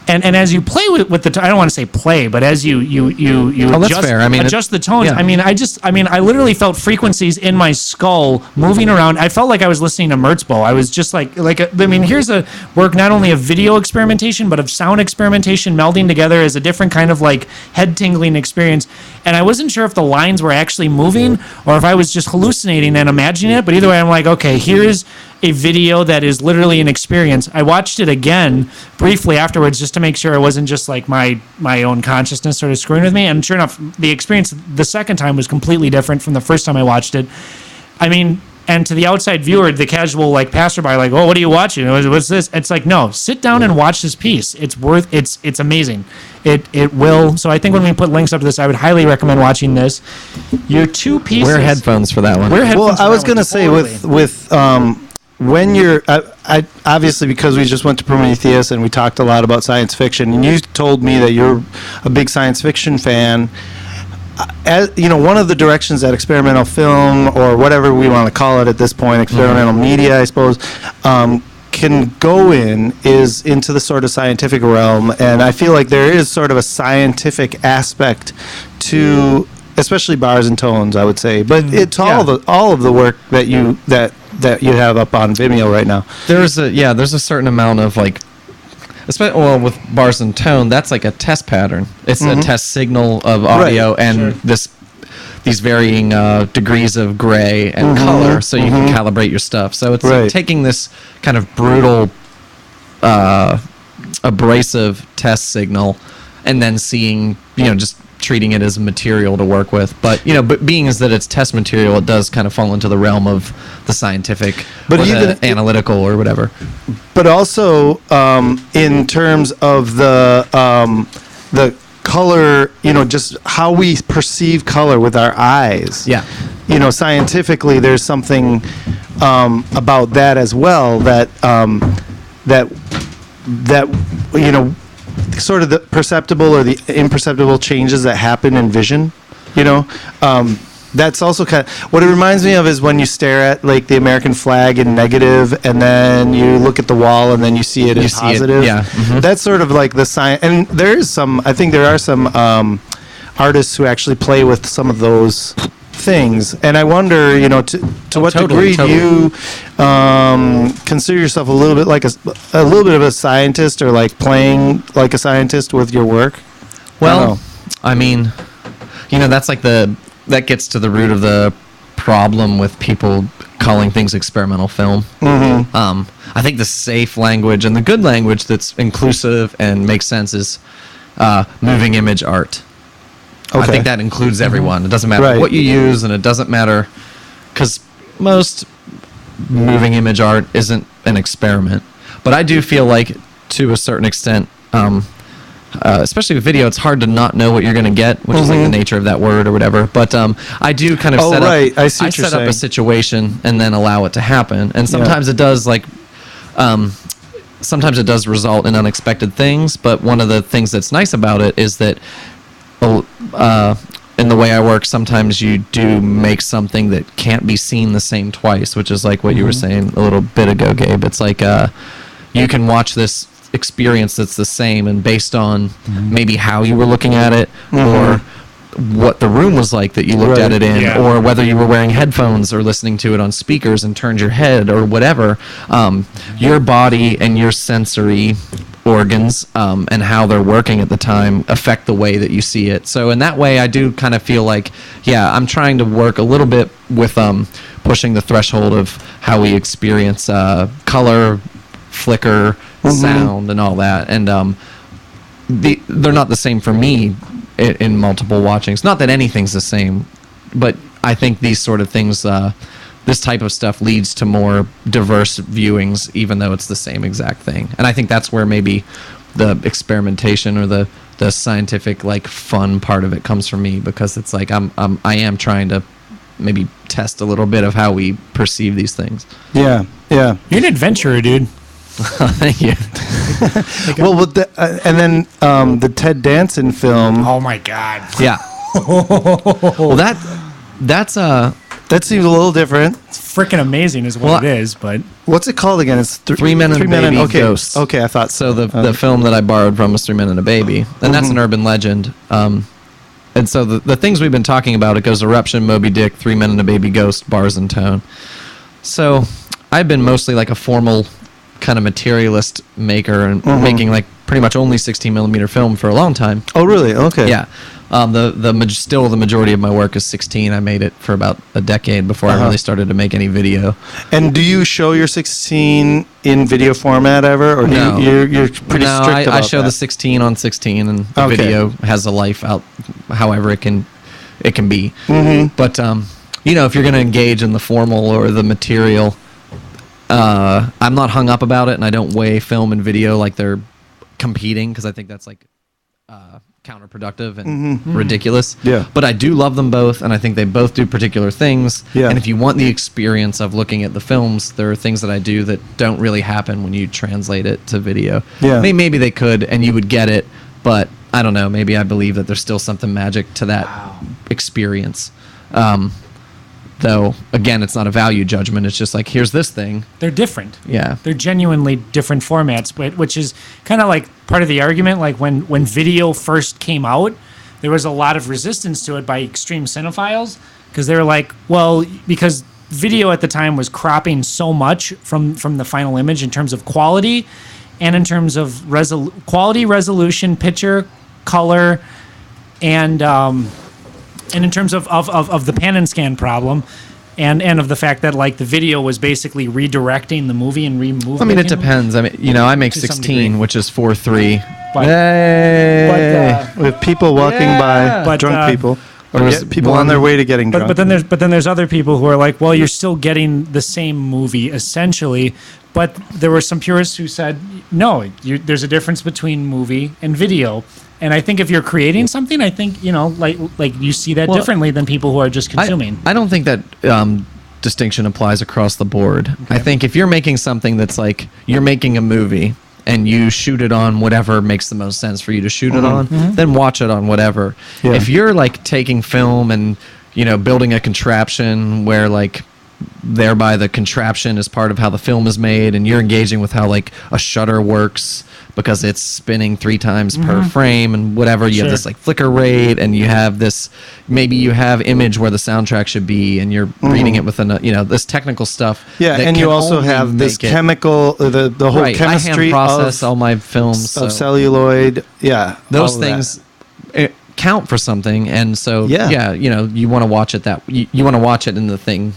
and as you play with the I don't want to say play, but as you adjust the tones. Yeah. I literally felt frequencies in my skull moving around. I felt like I was listening to Merzbow. I was just here's a work not only of video experimentation but of sound experimentation melding together as a different kind of like head tingling experience. And I wasn't sure if the lines were actually moving or if I was just hallucinating and imagining it. But either way, I'm like, okay, here's a video that is literally an experience. I watched it again briefly afterwards just to make sure it wasn't just like my own consciousness sort of screwing with me. And sure enough, the experience the second time was completely different from the first time I watched it. I mean, and to the outside viewer, the casual like passerby, like, oh, what are you watching? What's this? It's like, no, sit down and watch this piece. It's amazing. It will. So I think when we put links up to this, I would highly recommend watching this. Your two pieces. Wear headphones for that one. Well, I was going to say with when you're, I obviously because we just went to Prometheus and we talked a lot about science fiction, and you told me that you're a big science fiction fan. As, one of the directions that experimental film, or whatever we want to call it at this point, experimental media, I suppose, can go in is into the sort of scientific realm, and I feel like there is sort of a scientific aspect to, especially bars and tones, I would say, but it's all of the work that you have up on Vimeo right now. There's a certain amount of like, with bars and tone, that's like a test pattern. It's a test signal of audio and these varying degrees of gray and color, so you can calibrate your stuff. So it's like taking this kind of brutal, abrasive test signal, and then seeing, just treating it as material to work with. But but being as that it's test material, it does kind of fall into the realm of the scientific, but even the analytical or whatever. But also in terms of the color, just how we perceive color with our eyes. Yeah. Scientifically, there's something about that as well that sort of the perceptible or the imperceptible changes that happen in vision, that's also kind of what it reminds me of is when you stare at like the American flag in negative and then you look at the wall and then you see it in positive. That's sort of like the science. And I think there are some artists who actually play with some of those things, and I wonder, to what degree do you consider yourself a little bit of a scientist, or like playing like a scientist with your work? Well, I mean, that's like that gets to the root of the problem with people calling things experimental film. I think the safe language and the good language that's inclusive and makes sense is moving image art. Okay. I think that includes everyone. It doesn't matter what you use, and it doesn't matter because most moving image art isn't an experiment. But I do feel like, to a certain extent, especially with video, it's hard to not know what you're going to get, which is like the nature of that word or whatever. But I do kind of set up a situation and then allow it to happen. And sometimes it does sometimes it does result in unexpected things. But one of the things that's nice about it is that in the way I work, sometimes you do make something that can't be seen the same twice, which is like what you were saying a little bit ago, Gabe. It's like you can watch this experience that's the same, and based on maybe how you were looking at it, or what the room was like that you looked at it in, or whether you were wearing headphones or listening to it on speakers and turned your head or whatever, your body and your sensory organs and how they're working at the time affect the way that you see it. So in that way, I do kind of feel like, I'm trying to work a little bit with pushing the threshold of how we experience color, flicker sound and all that. And they're not the same for me in multiple watchings. Not that anything's the same, but I think these sort of things, this type of stuff leads to more diverse viewings, even though it's the same exact thing. And I think that's where maybe the experimentation or the scientific like fun part of it comes from me, because it's like I am trying to maybe test a little bit of how we perceive these things. Yeah. You're an adventurer, dude. Thank you. Well, with and then the Ted Danson film. Oh my God. Yeah. Well, that seems a little different. It's freaking amazing, is what it is. But what's it called again? It's Three Men and a Baby Ghosts. Okay, I thought so. The film that I borrowed from was 3 Men and a Baby, and that's an urban legend. And so the things we've been talking about, it goes Eruption, Moby Dick, 3 Men and a Baby Ghost, Bars and Tone. So I've been mostly like a formal kind of materialist maker and making like pretty much only 16 millimeter film for a long time. Oh, really? Okay. Yeah. Still the majority of my work is 16. I made it for about a decade before I really started to make any video. And do you show your 16 in video format ever, or no? You're pretty strict about I show that. the 16 on 16, and the video has a life out, however it can be. But if you're going to engage in the formal or the material, I'm not hung up about it, and I don't weigh film and video like they're competing, because I think that's like counterproductive and ridiculous. Yeah. But I do love them both, and I think they both do particular things. Yeah. And if you want the experience of looking at the films, there are things that I do that don't really happen when you translate it to video. Yeah. Maybe they could, and you would get it, but I don't know. Maybe I believe that there's still something magic to that experience. Though, again, it's not a value judgment. It's just like, here's this thing. they're different. Yeah. They're genuinely different formats, which is kind of like part of the argument. Like when video first came out, there was a lot of resistance to it by extreme cinephiles, because they were like, well, because video at the time was cropping so much from the final image in terms of quality and in terms of quality, resolution, picture, color, and in terms of the pan and scan problem, and of the fact that like the video was basically redirecting the movie and removing. I mean, it depends. I mean, I make 16, which is 4:3. With people walking by, drunk people, or people on their way to getting drunk. But then there's other people who are like, well, you're still getting the same movie essentially. But there were some purists who said, no, there's a difference between movie and video. And I think if you're creating something, I think, like you see that differently than people who are just consuming. I don't think that distinction applies across the board. Okay. I think if you're making something that's like, you're making a movie and you shoot it on whatever makes the most sense for you to shoot it on, then watch it on whatever. Yeah. If you're like taking film and, building a contraption where like, thereby the contraption is part of how the film is made, and you're engaging with how like a shutter works because it's spinning 3 times per frame and whatever. You have this like flicker rate, and you have this, maybe you have image where the soundtrack should be, and you're reading it with this technical stuff. Yeah, and you also have this chemical, the whole chemistry. I hand process all my films of celluloid. Yeah, those things count for something, and so you want to watch it you want to watch it in the thing.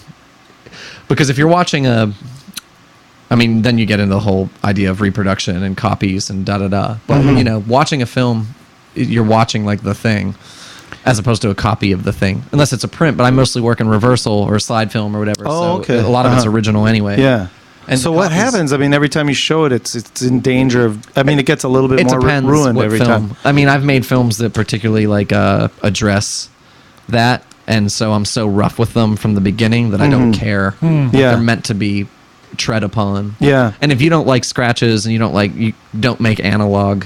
Because if you're watching then you get into the whole idea of reproduction and copies and da-da-da. But, watching a film, you're watching like the thing as opposed to a copy of the thing. Unless it's a print, but I mostly work in reversal or slide film or whatever. Oh, okay. A lot of it's original anyway. Yeah. And so what happens? I mean, every time you show it, it's in danger of, it gets a little bit more ruined every time. I mean, I've made films that particularly like address that. And so I'm so rough with them from the beginning that I don't care. They're meant to be tread upon. Yeah. And if you don't like scratches and you don't make analog,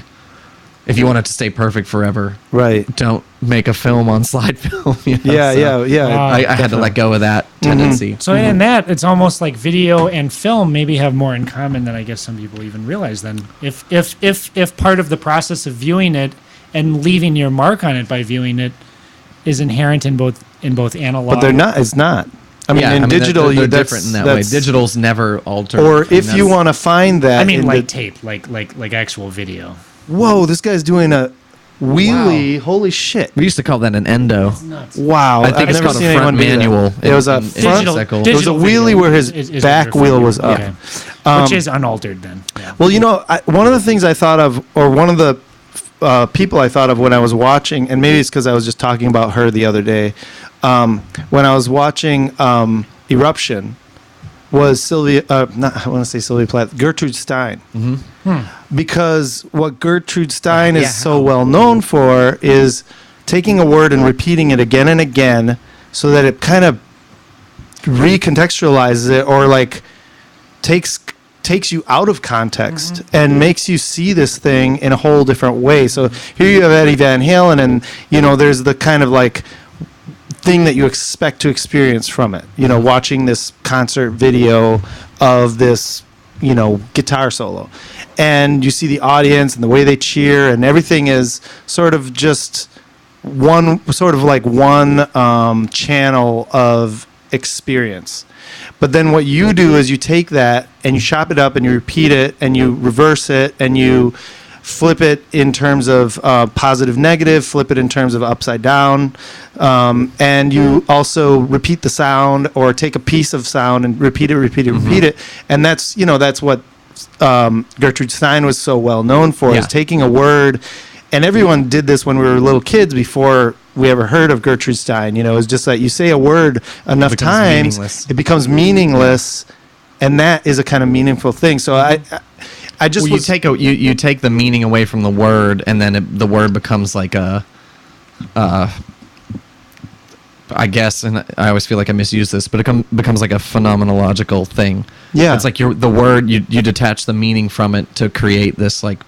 if you want it to stay perfect forever, right? Don't make a film on slide film. I had to let go of that tendency. So in that, it's almost like video and film maybe have more in common than I guess some people even realize. Then, if part of the process of viewing it and leaving your mark on it by viewing it is inherent in both analog. But they're not. It's not. I mean, in digital, they're different in that way. Digital's never altered. Or if you want to find that, I mean, like tape, like actual video. Whoa, this guy's doing a wheelie. Holy shit! We used to call that an endo. Wow, I think I've it's never called seen a anyone front do that. manual. It was a in front. motorcycle. It was a wheelie where his back wheel was up. Okay. Which is unaltered then. Yeah. Well, one of the things I thought of, or one of the people I thought of when I was watching, and maybe it's because I was just talking about her the other day, when I was watching Eruption, was Sylvia, I want to say Sylvia Plath, Gertrude Stein. Because what Gertrude Stein is so well known for is taking a word and repeating it again and again so that it kind of recontextualizes it, or like takes you out of context and makes you see this thing in a whole different way. So here you have Eddie Van Halen, and there's the kind of like thing that you expect to experience from it. Watching this concert video of this guitar solo, and you see the audience and the way they cheer, and everything is sort of just one channel of experience. But then what you do is you take that and you chop it up and you repeat it and you reverse it and you flip it in terms of positive, negative, flip it in terms of upside down, and you also repeat the sound, or take a piece of sound and repeat it. And that's what Gertrude Stein was so well known for, is taking a word. And everyone did this when we were little kids before we ever heard of Gertrude Stein. It's just that you say a word enough times, it becomes meaningless, and that is a kind of meaningful thing. So I just you take the meaning away from the word, and then the word becomes like a, I guess, and I always feel like I misuse this, but it becomes like a phenomenological thing. Yeah, it's like the word, you detach the meaning from it to create this like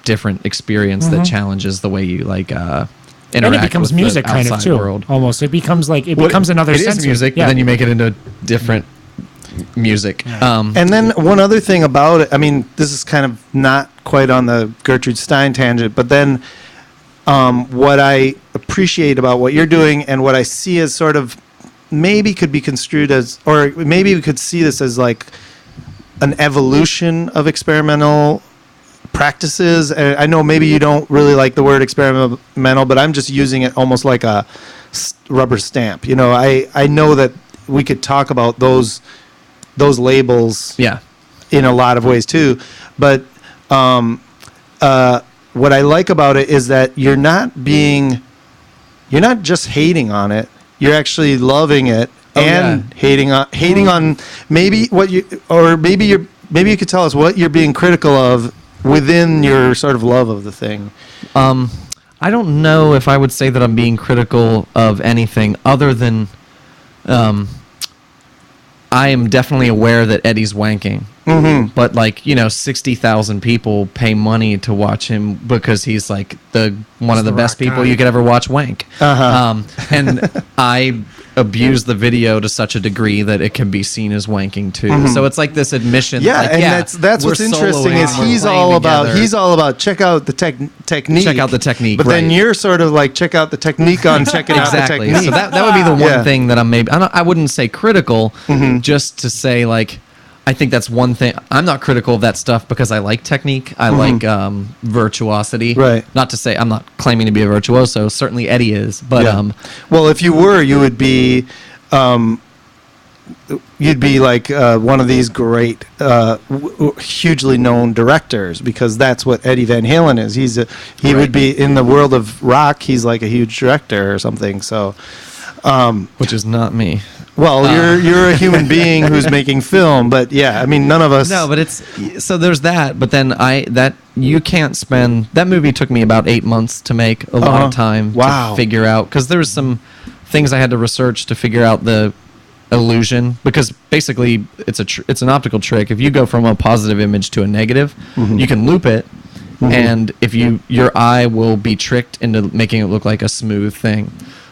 different experience that challenges the way you like interact. And it becomes with music the kind of too. world. Almost, it becomes another. It is music, but then you make it into different music. And then one other thing about it, I mean, this is kind of not quite on the Gertrude Stein tangent, but then what I appreciate about what you're doing, and what I see as sort of maybe could be construed as, or maybe we could see this as like an evolution of experimental practices. And I know maybe you don't really like the word experimental, but I'm just using it almost like a rubber stamp. I know that we could talk about those labels in a lot of ways too, but what I like about it is that you're not just hating on it, you're actually loving it, hating on maybe maybe you could tell us what you're being critical of within your sort of love of the thing. I don't know if I would say that I'm being critical of anything other than I am definitely aware that Eddie's wanking. But 60,000 people pay money to watch him because he's like one of the best people you could ever watch wank. And I abuse the video to such a degree that it can be seen as wanking too. So it's like this admission. That's what's interesting is he's all about check out the technique. Check out the technique. But then you're sort of like check out the technique on checking out the technique. So that would be the one thing that I'm I wouldn't say critical, just to say like, I think that's one thing. I'm not critical of that stuff because I like technique. I like virtuosity. Right. Not to say I'm not claiming to be a virtuoso. Certainly Eddie is. But well, if you were, you would be. You'd be like one of these great, hugely known directors, because that's what Eddie Van Halen is. He would be in the world of rock. He's like a huge director or something. So, which is not me. Well, you're a human being who's making film, but yeah, I mean, none of us. No, but so there's that. But then you can't spend. That movie took me about 8 months to make, a lot of time to figure out, because there was some things I had to research to figure out the illusion, because basically it's an optical trick. If you go from a positive image to a negative, you can loop it, and if your eye will be tricked into making it look like a smooth thing.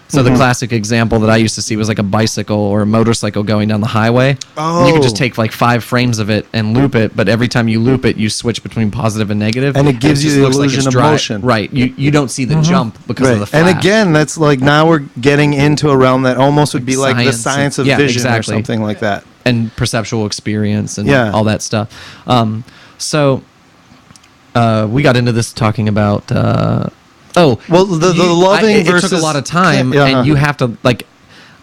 So the classic example that I used to see was like a bicycle or a motorcycle going down the highway. And you could just take like 5 frames of it and loop it, but every time you loop it, you switch between positive and negative. And it gives you the illusion of motion. Right. You don't see the jump because of the flash. And again, that's like, now we're getting into a realm that almost would be like the science of vision or something like that. And perceptual experience and all that stuff. So we got into this talking about Oh, well, the loving versus it took a lot of time, and you have to like.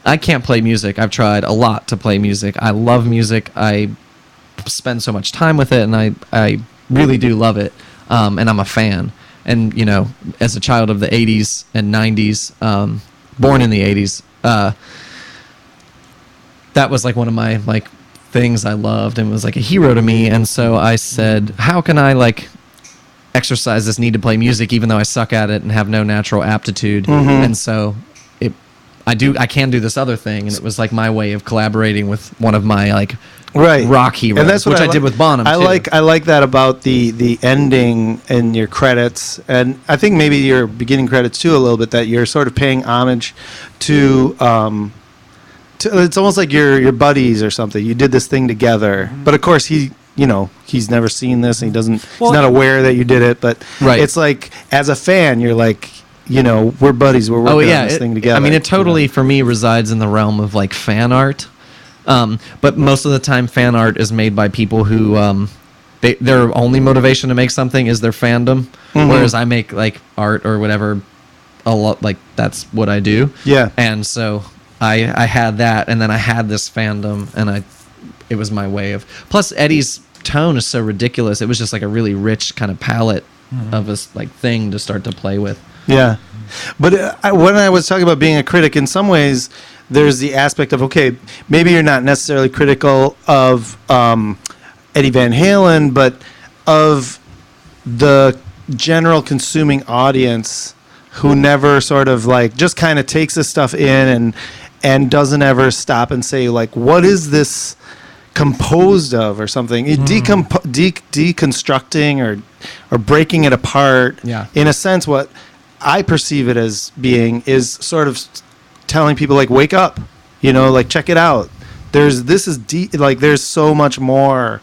I can't play music. I've tried a lot to play music. I love music. I spend so much time with it, and I really do love it. And I'm a fan. And you know, as a child of the '80s and '90s, born in the '80s, that was like one of my like things I loved, and was like a hero to me. And so I said, how can I like exercise this need to play music, even though I suck at it and have no natural aptitude? And so I can do this other thing, and it was like my way of collaborating with one of my like rock heroes, and that's what I did with Bonham. I like that about the ending in your credits, and I think maybe your beginning credits too a little bit, that you're sort of paying homage to it's almost like your buddies or something. You did this thing together, but of course he's never seen this, and he's not aware that you did it, but it's like as a fan you're like, we're buddies. We're working on this thing together. I mean, it totally, for me, resides in the realm of, like, fan art. But most of the time, fan art is made by people who, their only motivation to make something is their fandom. Whereas I make, like, art or whatever, a lot, like, that's what I do. Yeah. And so I had that, and then I had this fandom, and it was my way of... Plus, Eddie's tone is so ridiculous. It was just, like, a really rich kind of palette of a, like, thing to start to play with. Yeah. But when I was talking about being a critic, in some ways, there's the aspect of, okay, maybe you're not necessarily critical of Eddie Van Halen, but of the general consuming audience who never sort of like just kind of takes this stuff in and doesn't ever stop and say, like, what is this composed of or something? Deconstructing or breaking it apart. Yeah. In a sense, what I perceive it as being is sort of telling people, like, wake up, like, check it out. There's so much more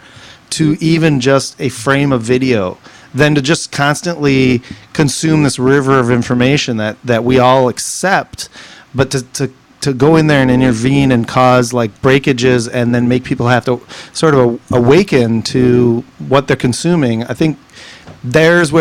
to even just a frame of video than to just constantly consume this river of information that we all accept, but to go in there and intervene and cause like breakages and then make people have to sort of awaken to what they're consuming. I think there's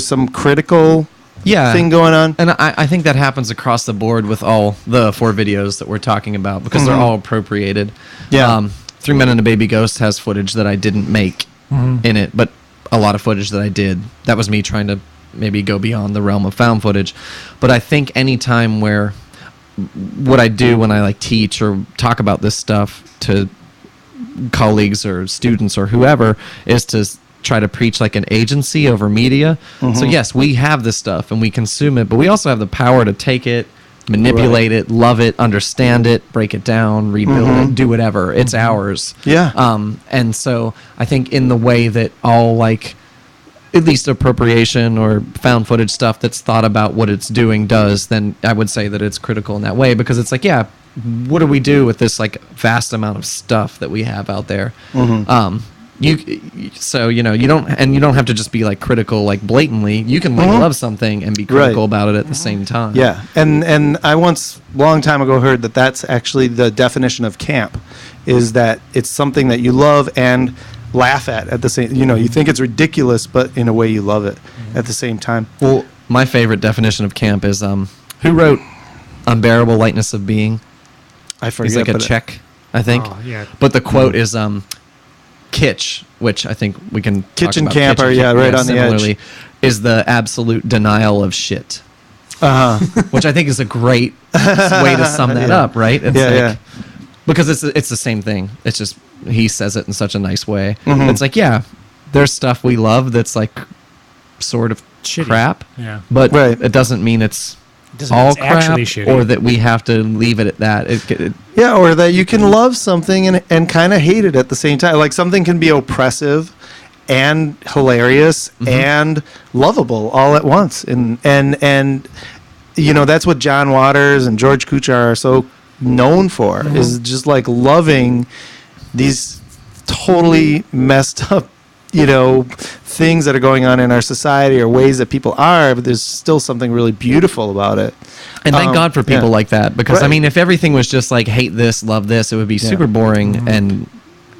some critical thing going on. And I think that happens across the board with all the 4 videos that we're talking about, because they're all appropriated. Yeah. 3 Men and a Baby Ghost has footage that I didn't make in it, but a lot of footage that I did. That was me trying to maybe go beyond the realm of found footage. But I think any time where what I do when I like teach or talk about this stuff to colleagues or students or whoever is to try to preach like an agency over media. So yes, we have this stuff and we consume it, but we also have the power to take it, manipulate it, love it, understand it, break it down, rebuild it, do whatever. It's ours. Yeah. And so I think in the way that all like at least appropriation or found footage stuff that's thought about what it's doing does, then I would say that it's critical in that way, because it's like, yeah, what do we do with this like vast amount of stuff that we have out there? You don't have to just be like critical like blatantly. You can like love something and be critical about it at the same time. Yeah. And I once long time ago heard that that's actually the definition of camp, is that it's something that you love and laugh at the same, you think it's ridiculous, but in a way you love it at the same time. Well, my favorite definition of camp is who wrote Unbearable Lightness of Being? I forget. He's like a Czech, I think. Oh, yeah. But the quote is kitsch, which I think we can kitsch talk and about. camp are right on the edge. Is the absolute denial of shit. Which I think is a great way to sum that up, right? It's because it's the same thing. It's just he says it in such a nice way. It's like, yeah, there's stuff we love that's like sort of shitty crap, but it doesn't mean it's all crap, or that we have to leave it at that. Or that you can love something and kind of hate it at the same time. Like something can be oppressive and hilarious and lovable all at once. And that's what John Waters and George Kuchar are so known for, is just like loving these totally messed up things that are going on in our society, or ways that people are, but there's still something really beautiful about it. And thank God for people like that, because I mean, if everything was just like hate this, love this, it would be super boring and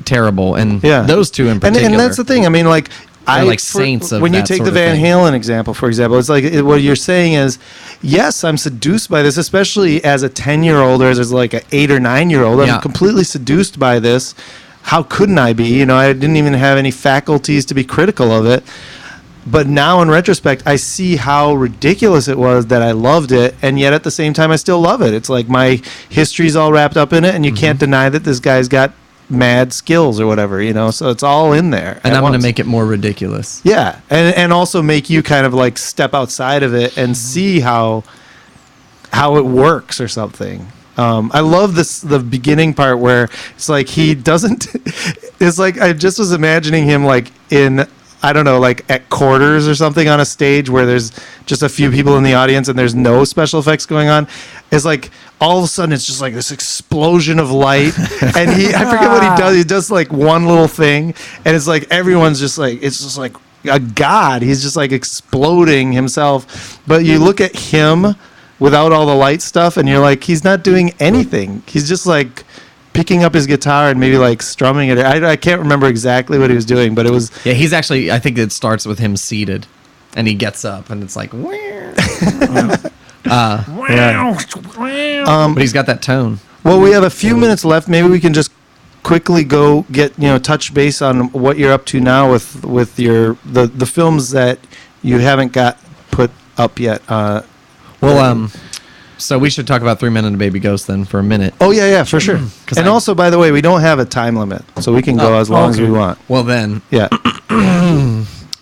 terrible. And those two in particular. And that's the thing. I mean, like, like saints of when you that take sort the of Van thing. Halen example, for example, it's like what you're saying is, yes, I'm seduced by this, especially as a 10-year-old or as like an 8 or 9-year-old. I'm completely seduced by this. How couldn't I be? You know, I didn't even have any faculties to be critical of it. But now in retrospect, I see how ridiculous it was that I loved it, and yet at the same time, I still love it. It's like my history's all wrapped up in it, and you can't deny that this guy's got mad skills or whatever, you know, so it's all in there. And I'm going to make it more ridiculous. Yeah, and also make you kind of like step outside of it and see how it works or something. I love the beginning part where it's like he doesn't. It's like I just was imagining him like in, I don't know, like at quarters or something on a stage where there's just a few people in the audience and there's no special effects going on. It's like all of a sudden it's just like this explosion of light, and I forget what he does. He does like one little thing, and it's like everyone's just like, it's just like a god. He's just like exploding himself. But you look at him without all the light stuff, and you're like, he's not doing anything. He's just like picking up his guitar and maybe like strumming it. I can't remember exactly what he was doing, but it was... Yeah, he's actually, I think it starts with him seated, and he gets up, and it's like... but he's got that tone. Well, we have a few minutes left. Maybe we can just quickly go get, touch base on what you're up to now with your the films that you haven't got put up yet. So we should talk about 3 Men and a Baby Ghost then for a minute. Oh, yeah, for sure. And also, by the way, we don't have a time limit, so we can go as long as we want. Well, then. Yeah.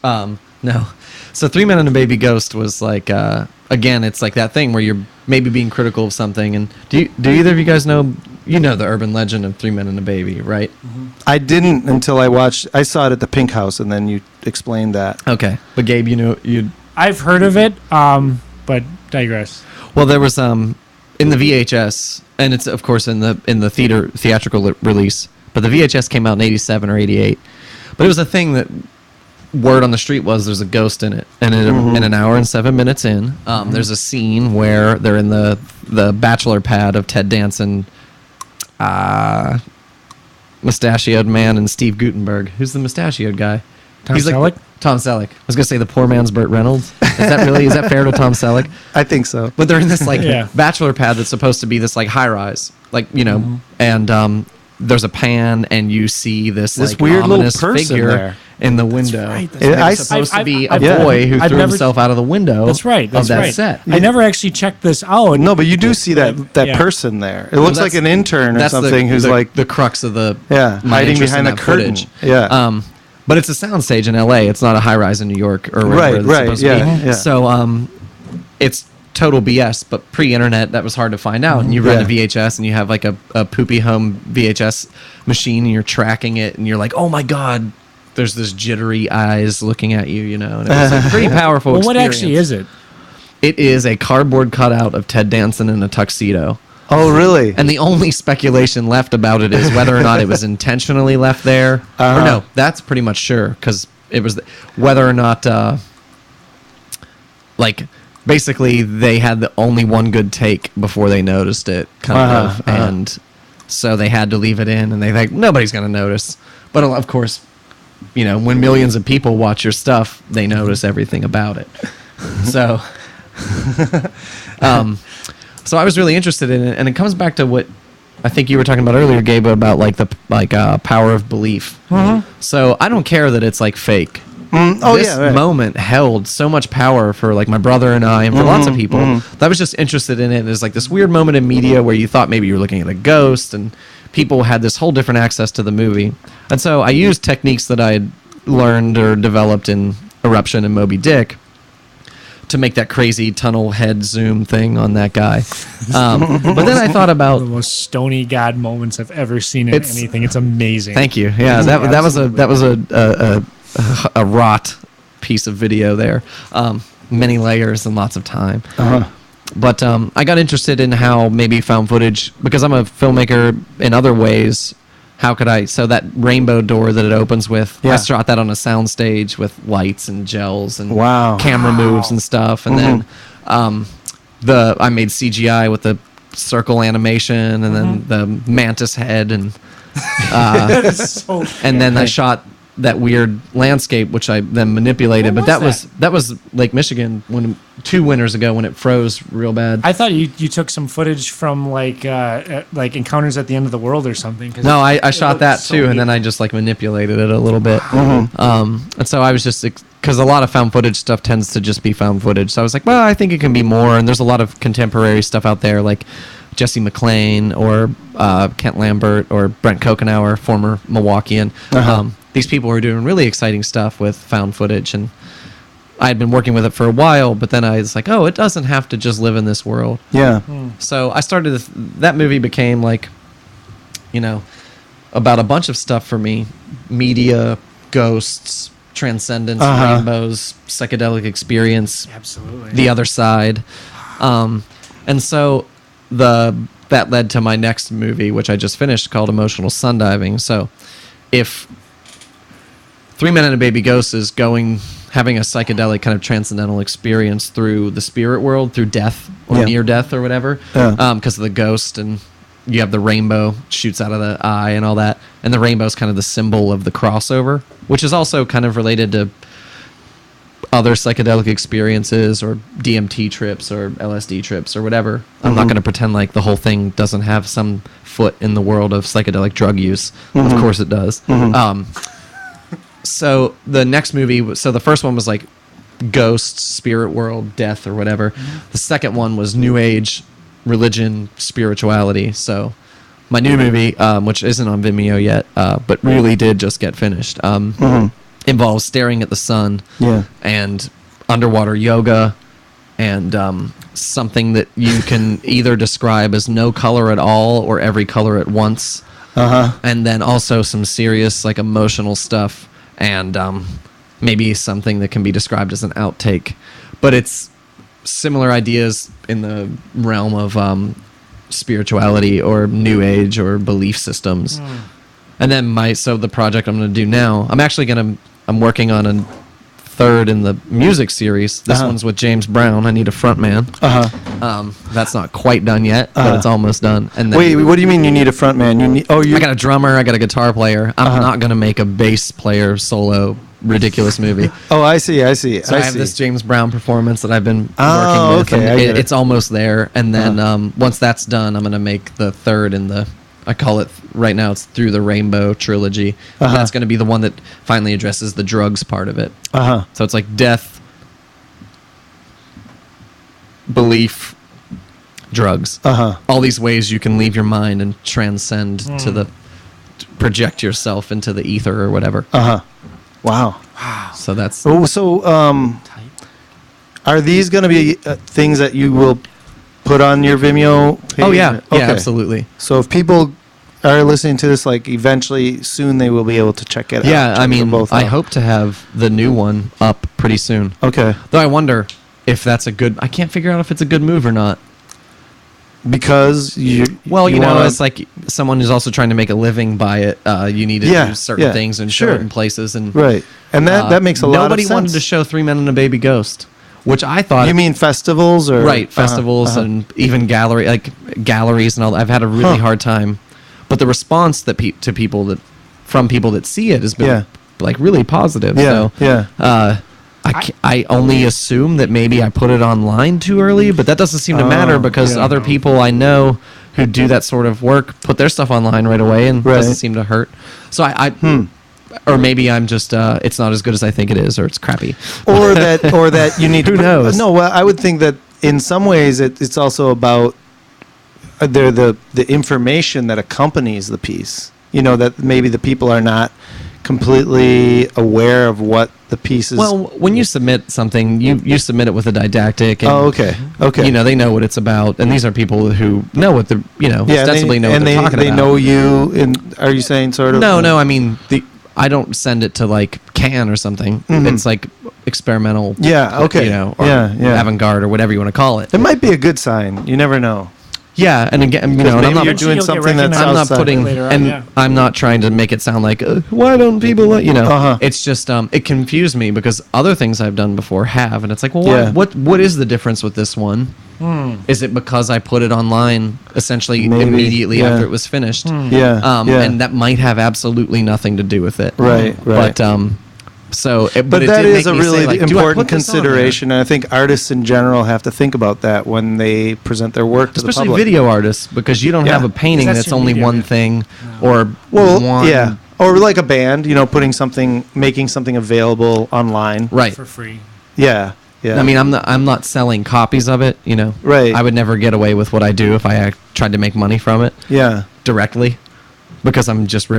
No. So 3 Men and a Baby Ghost was like, again, it's like that thing where you're maybe being critical of something. And do either of you guys know, the urban legend of 3 Men and a Baby, right? Mm-hmm. I didn't until I saw it at the Pink House, and then you explained that. Okay. But Gabe, I've heard of it, but digress. Well, there was in the VHS, and it's of course in the theatrical release, but the VHS came out in 87 or 88. But it was a thing that word on the street was there's a ghost in it, and in an hour and 7 minutes in, there's a scene where they're in the bachelor pad of Ted Danson, mustachioed man, and Steve Guttenberg. Who's the mustachioed guy? Tom Selleck? Tom Selleck. I was gonna say the poor man's Burt Reynolds. Is that fair to Tom Selleck? I think so. But they're in this bachelor pad that's supposed to be this like high rise, and there's a pan, and you see this like weird little ominous person figure there in the window. That's right. It's supposed to be a boy who threw himself out of the window. That's right. Of that set. I never actually checked this out. No, but you do see that person there. It looks like an intern or something who's like the crux of the hiding behind the curtain. Footage. Yeah. But it's a soundstage in LA. It's not a high rise in New York or wherever it's supposed to be. Yeah. So it's total BS, but pre-internet that was hard to find out. And you rent a VHS, and you have like a poopy home VHS machine, and you're tracking it, and you're like, oh my god, there's this jittery eyes looking at you, and it was a pretty powerful Well, experience. what actually is it? It is a cardboard cutout of Ted Danson in a tuxedo. Oh, really? And the only speculation left about it is whether or not it was intentionally left there. Or no, that's pretty much sure, because it was whether or not, basically they had the only one good take before they noticed it, and so they had to leave it in, and they think nobody's going to notice. But of course, when millions of people watch your stuff, they notice everything about it. So, so I was really interested in it, and it comes back to what I think you were talking about earlier, Gabe, about the power of belief. So I don't care that it's like fake. This moment held so much power for like my brother and I, and for lots of people. That was just interested in it. There's like this weird moment in media where you thought maybe you were looking at a ghost, and people had this whole different access to the movie. And so I used techniques that I had learned or developed in Eruption and Moby Dick to make that crazy tunnel head zoom thing on that guy. But then I thought about the most stony god moments I've ever seen in anything. It's amazing. Thank you. Yeah, that was a wrought piece of video there. Many layers and lots of time. But I got interested in how maybe found footage, because I'm a filmmaker in other ways. How could I? So that rainbow door that it opens with, I shot that on a soundstage with lights and gels and camera moves and stuff. And then I made CGI with the circle animation, and then the mantis head, and That is so and then I shot that weird landscape, which I then manipulated. What But was that was Lake Michigan 2 winters ago when it froze real bad. I thought you took some footage from like Encounters at the End of the World or something. 'Cause No, I it shot looked that so too, and neat. then I just like manipulated it a little bit. And so I was just because a lot of found footage stuff tends to just be found footage. So I was like, well, I think it can be more. And there's a lot of contemporary stuff out there, like Jesse McClain or Kent Lambert or Brent Kokenauer, former Milwaukeean. These people were doing really exciting stuff with found footage, and I had been working with it for a while. But then I was like, oh, it doesn't have to just live in this world. Yeah. So I started that movie became like, about a bunch of stuff for me: media, ghosts, transcendence, rainbows, psychedelic experience, Absolutely. the other side, and so that led to my next movie, which I just finished, called Emotional Sundiving. So if 3 Men and a Baby Ghost is having a psychedelic kind of transcendental experience through the spirit world, through death or near death or whatever, because of the ghost, and you have the rainbow shoots out of the eye and all that, and the rainbow is kind of the symbol of the crossover, which is also kind of related to other psychedelic experiences or DMT trips or LSD trips or whatever. I'm not going to pretend like the whole thing doesn't have some foot in the world of psychedelic drug use. Of course it does. So the next movie, the first one was like ghosts, spirit world, death or whatever. The second one was new age, religion, spirituality. So my new movie, which isn't on Vimeo yet, but really did just get finished, involves staring at the sun and underwater yoga and something that you can either describe as no color at all or every color at once. And then also some serious like emotional stuff and maybe something that can be described as an outtake. But it's similar ideas in the realm of spirituality or new age or belief systems. And then the project I'm going to do now, I'm working on a third in the music series. This one's with James Brown. I need a front man. That's not quite done yet, but it's almost done. And then, Wait, what do you mean you need a front man? You need I got a drummer, I got a guitar player. I'm not going to make a bass player solo ridiculous movie. Oh, I see. So I have this James Brown performance that I've been working with. Okay, and it's almost there. And then once that's done, I'm going to make the third in the, I call it right now, it's Through the Rainbow trilogy. That's going to be the one that finally addresses the drugs part of it. So it's like death, belief, drugs. All these ways you can leave your mind and transcend to project yourself into the ether or whatever. Wow. So that's... are these going to be things that you will put on your Vimeo page? Oh, yeah. Okay. Yeah, absolutely. So if people are listening to this, like eventually soon they will be able to check it out. Yeah, I mean, I hope to have the new one up pretty soon. Okay. Though I wonder if that's a good... I can't figure out if it's a good move or not. Because it's like someone who's also trying to make a living by it. You need to do certain things in certain places, and and that makes a lot of sense. Nobody wanted to show 3 Men and a Baby Ghost, which I thought. You mean festivals or festivals and even galleries and all. I've had a really hard time, but the response that from people that see it has been like really positive. I only assume that maybe I put it online too early, but that doesn't seem to matter because other people I know who do that sort of work put their stuff online right away and it doesn't seem to hurt. So or maybe I'm just it's not as good as I think it is, or it's crappy, or that you need. Who knows? No, well, I would think that in some ways it's also about the information that accompanies the piece. That maybe the people are not completely aware of what the piece is. Well, when you submit something, you submit it with a didactic. And, okay. They know what it's about, and these are people who know what ostensibly know what they're talking about. They know you. And are you saying sort of? No. I mean, I don't send it to like Cannes or something. It's like experimental. Yeah. Okay. Or avant-garde or whatever you want to call it. It might be a good sign. You never know. Yeah, and again, and maybe you're doing something that's I'm not outside. putting, I'm not trying to make it sound like why don't people let It's just it confused me because other things I've done before have, and it's like, well, what is the difference with this one? Is it because I put it online essentially Maybe, immediately yeah. after it was finished? Yeah. And that might have absolutely nothing to do with it. Right. But But it that did is make a me say, really like, do I important put this on there? consideration, and I think artists in general have to think about that when they present their work to the Especially public. video artists, because you don't Yeah. have a painting Because that's that's your only medium, one yeah. thing or Well, one. yeah, or like a band, making something available online. Right. For free. Yeah. I mean, I'm not selling copies of it, Right. I would never get away with what I do if I tried to make money from it yeah. directly, because I'm just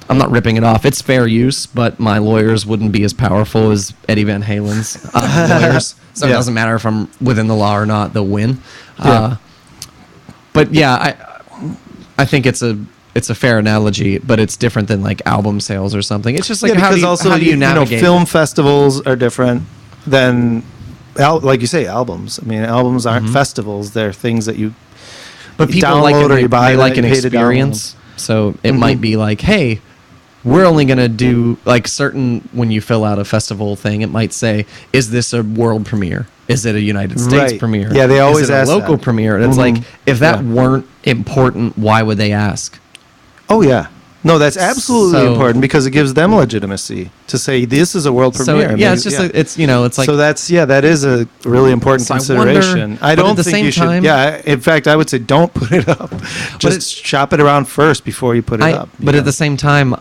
I'm not ripping it off. It's fair use, but my lawyers wouldn't be as powerful as Eddie Van Halen's lawyers. So it Yeah. doesn't matter if I'm within the law or not; they'll win. Yeah. But yeah, I think it's a fair analogy, but it's different than like album sales or something. It's just like Yeah, how because do you, also how do you navigate? film festivals are different than, like you say, albums. I mean, albums aren't festivals; they're things that you But people download like or you buy they that like you an pay to experience. So it might be like, hey, we're only going to do like certain, when you fill out a festival thing, it might say, is this a world premiere? Is it a United States Right. premiere? Yeah, they always is it ask a local that. premiere? And it's like, if that Yeah. weren't important, why would they ask? Oh yeah. No, that's absolutely So- important because it gives them legitimacy to say this is a world So premiere. yeah, it's just it's it's like so that is a really important So I wonder- consideration. I but don't at the think same you should. time- Yeah, in fact, I would say don't put it up. Just shop it around first before you put it up. But at the same time,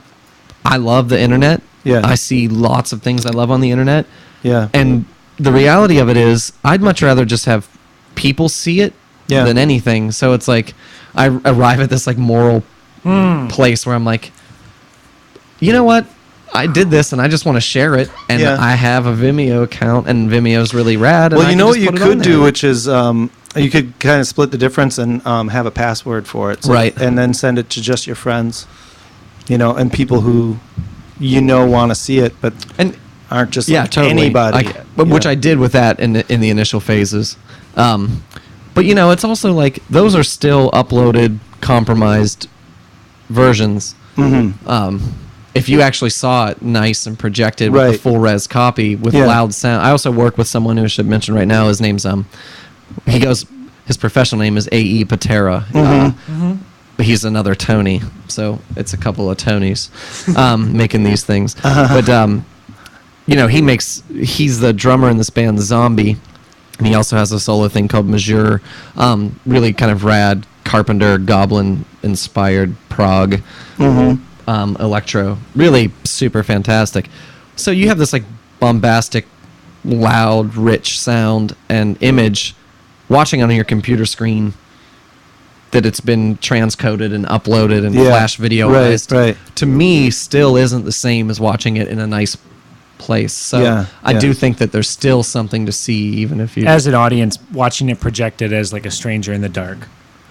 I love the internet. Yeah. I see lots of things I love on the internet. yeah, And the reality of it is, I'd much rather just have people see it Yeah. than anything. So it's like I arrive at this like moral place where I'm like, you know what? I did this and I just want to share it. And Yeah. I have a Vimeo account and Vimeo's really rad. And well, I you can know just what you put it on could do, there. which is you could kind of split the difference and have a password for it, Right. And then send it to just your friends, and people who want to see it, but And aren't just yeah, like totally. anybody. Which I did with that in the initial phases. But it's also like those are still uploaded, compromised versions. Mm-hmm. If you actually saw it nice and projected with a Right. full res copy with Yeah. loud sound. I also work with someone who I should mention right now. His name's his professional name is A.E. Patera. But he's another Tony, so it's a couple of Tonys making these things. But he's the drummer in this band Zombie, and he also has a solo thing called Mhmm. Really kind of rad Carpenter Goblin inspired prog electro, really super fantastic. So you have this like bombastic, loud, rich sound and image watching on your computer screen that it's been transcoded and uploaded and flash videoized. Right. To me, still isn't the same as watching it in a nice place. So I do think that there's still something to see, even if you As an audience, watching it projected as like a stranger in the dark.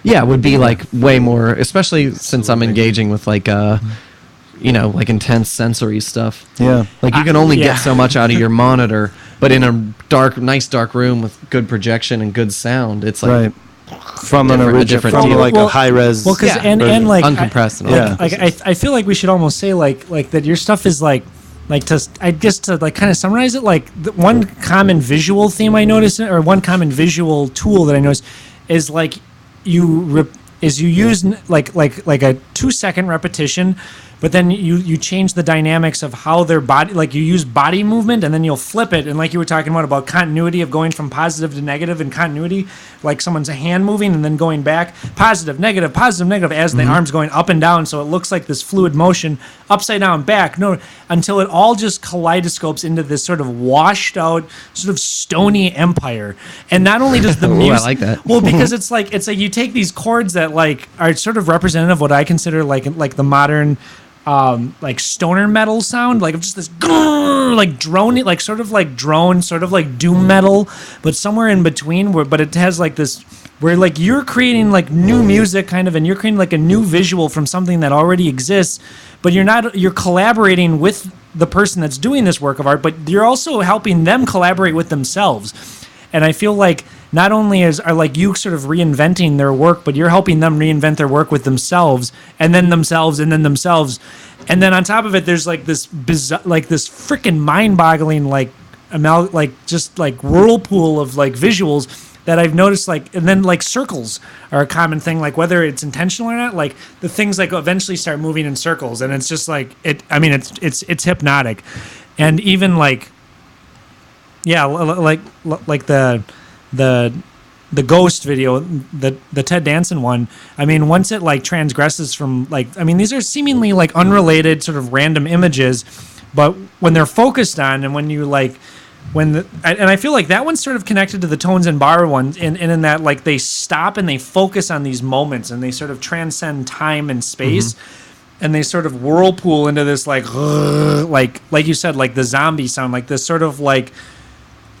yeah, it would be like way more, especially since I'm engaging with like like intense sensory stuff. Yeah. Like you can only yeah. get so much out of your monitor, but in a nice dark room with good projection and good sound, it's like Right. From an different- a original, different from deal. like a high res. Well, because Yeah, and like uncompressed and all Yeah. that. I feel like we should almost say like that your stuff is like to I guess to like kind of summarize it, like the one common visual theme I noticed, or one common visual tool that I noticed is like you use like a 2-second repetition, but then you change the dynamics of how their body, like you use body movement and then you'll flip it, and like you were talking about continuity of going from positive to negative and continuity, like someone's hand moving and then going back, positive negative as the arms going up and down, so it looks like this fluid motion, upside down, back, no, until it all just kaleidoscopes into this sort of washed out sort of stony empire. And not only does the Ooh, I music, like that. well, because it's like you take these chords that like are sort of representative of what I consider like the modern like stoner metal sound, like just this like drone, like sort of like drone, sort of like doom metal, but somewhere in between, but it has like this where like you're creating like new music kind of, and you're creating like a new visual from something that already exists, but you're collaborating with the person that's doing this work of art, but you're also helping them collaborate with themselves. And I feel like not only are like you sort of reinventing their work, but you're helping them reinvent their work with themselves, and then themselves, and then themselves, and then on top of it, there's like this bizarre, like this freaking mind-boggling like just like whirlpool of like visuals that I've noticed, like, and then like circles are a common thing, like whether it's intentional or not, like the things like eventually start moving in circles, and it's just like it's hypnotic. And even like, yeah, like the ghost video, the Ted Danson one. I mean, once it like transgresses from like, I mean, these are seemingly like unrelated sort of random images, but when they're focused on, and when you like, and I feel like that one's sort of connected to the Tones and Bar ones, and in that like they stop and they focus on these moments, and they sort of transcend time and space. And they sort of whirlpool into this like you said, like the zombie sound, like this sort of like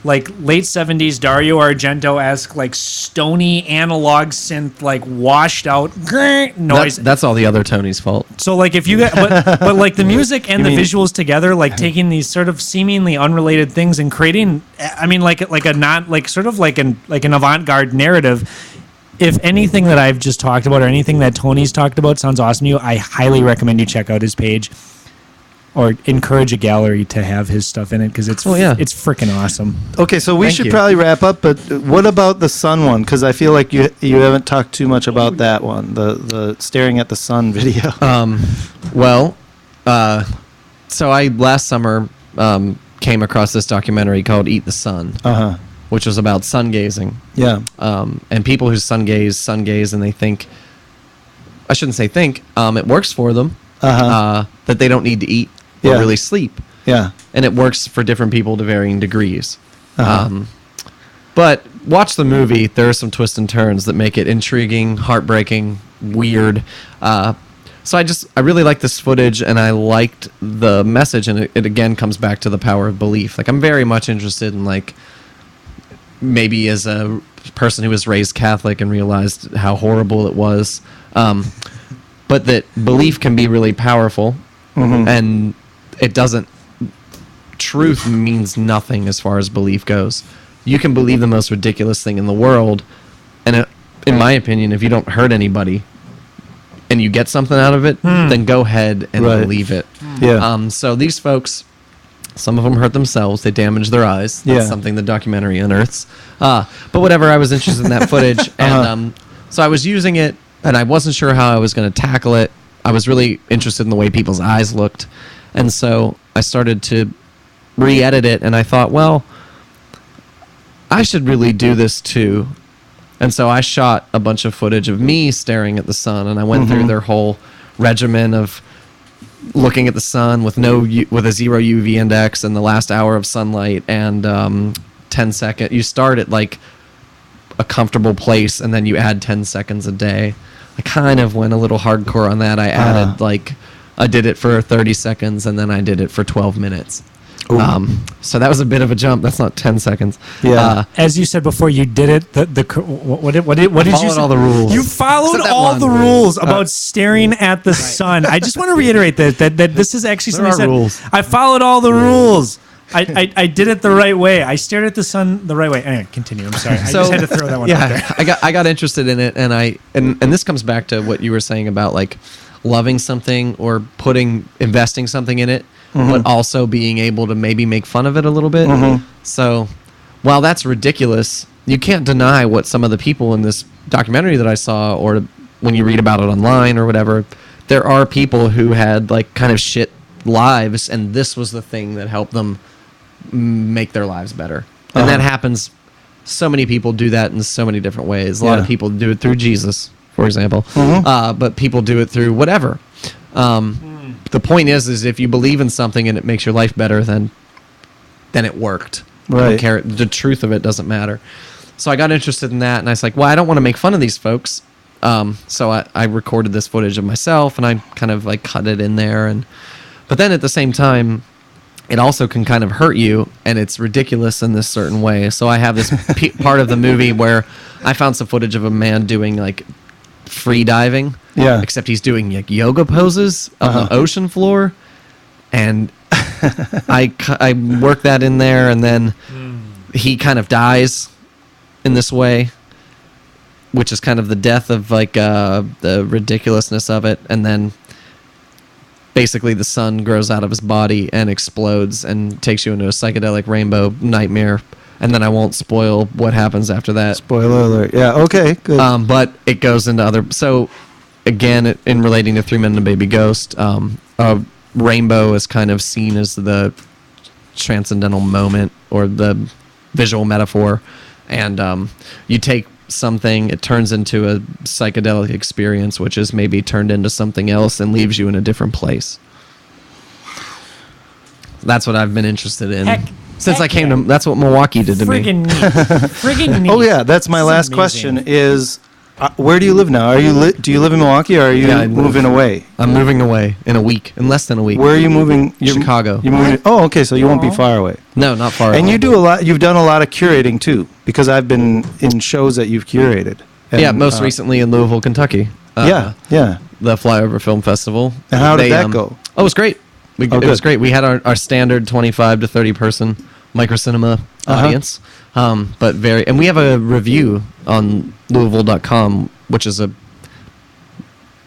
late 70s Dario Argento-esque, like stony analog synth, like washed out noise. That's all the other Tony's fault. So like if you get, but like the music and the visuals together, like taking these sort of seemingly unrelated things and creating, I mean, like a not like sort of like an avant-garde narrative. If anything that I've just talked about or anything that Tony's talked about sounds awesome to you, I highly recommend you check out his page or encourage a gallery to have his stuff in it, because it's it's freaking awesome. Okay, so we should probably wrap up, but what about the sun one? Because I feel like you haven't talked too much about that one, the staring at the sun video. So I last summer came across this documentary called Eat the Sun. Which was about sun gazing. Yeah. And people who sun gaze, and they think, I shouldn't say think, it works for them, that they don't need to eat or really sleep. Yeah. And it works for different people to varying degrees. But watch the movie. There are some twists and turns that make it intriguing, heartbreaking, weird. So I really liked this footage, and I liked the message, and it again comes back to the power of belief. Like, I'm very much interested in, like, maybe as a person who was raised Catholic and realized how horrible it was, but that belief can be really powerful, and it doesn't. Truth means nothing as far as belief goes. You can believe the most ridiculous thing in the world, and in my opinion, if you don't hurt anybody and you get something out of it, then go ahead and believe it. Yeah. So these folks, some of them hurt themselves. They damaged their eyes. That's something the documentary unearths. But whatever, I was interested in that footage. And so I was using it, and I wasn't sure how I was going to tackle it. I was really interested in the way people's eyes looked. And so I started to re-edit it, and I thought, well, I should really do this too. And so I shot a bunch of footage of me staring at the sun, and I went through their whole regimen of looking at the sun with a 0 UV index and the last hour of sunlight and 10 second. You start at like a comfortable place, and then you add 10 seconds a day. I kind of went a little hardcore on that. I added I did it for 30 seconds, and then I did it for 12 minutes. So that was a bit of a jump. That's not 10 seconds. Yeah. As you said before, you did it. What did you say? All the rules. You followed all the rules about staring at the sun. I just want to reiterate that this is actually something I said. Rules. I followed all the rules. I did it the right way. I stared at the sun the right way. Anyway, continue. I'm sorry. I just had to throw that one out there. I got interested in it, and and this comes back to what you were saying about like loving something or investing something in it, but also being able to maybe make fun of it a little bit. So while that's ridiculous, you can't deny what some of the people in this documentary that I saw, or when you read about it online or whatever, there are people who had like kind of shit lives, and this was the thing that helped them make their lives better. And that happens. So many people do that in so many different ways. A lot of people do it through Jesus, for example, but people do it through whatever. The point is if you believe in something and it makes your life better, then it worked. I don't care. The truth of it doesn't matter. So I got interested in that, and I was like, well, I don't want to make fun of these folks. So I recorded this footage of myself, and I kind of like cut it in there. But then at the same time, it also can kind of hurt you, and it's ridiculous in this certain way. So I have this part of the movie where I found some footage of a man doing like free diving. Yeah. Except he's doing like yoga poses on the ocean floor, and I work that in there, and then he kind of dies in this way, which is kind of the death of like the ridiculousness of it, and then basically the sun grows out of his body and explodes and takes you into a psychedelic rainbow nightmare and then I won't spoil what happens after that. Spoiler alert. Yeah. Okay. Good. But it goes into other. So, again, in relating to 3 Men and a Baby Ghost, a rainbow is kind of seen as the transcendental moment or the visual metaphor, and you take something, it turns into a psychedelic experience, which is maybe turned into something else and leaves you in a different place. That's what I've been interested in. Since I came to, that's what Milwaukee did to me. Friggin' neat. Oh yeah, that's my last question. Is where do you live now? Do you live in Milwaukee, or are you moving away? I'm moving away in a week, in less than a week. Where are you moving? Chicago. You're moving. Oh, okay, so you won't be far away. No, not far. And you do a lot. You've done a lot of curating too, because I've been in shows that you've curated. And, yeah, most recently in Louisville, Kentucky. Yeah. The Flyover Film Festival. And how did that go? Oh, it was great. It was great. We had our standard 25 to 30 person microcinema audience, and we have a review on Louisville.com, which is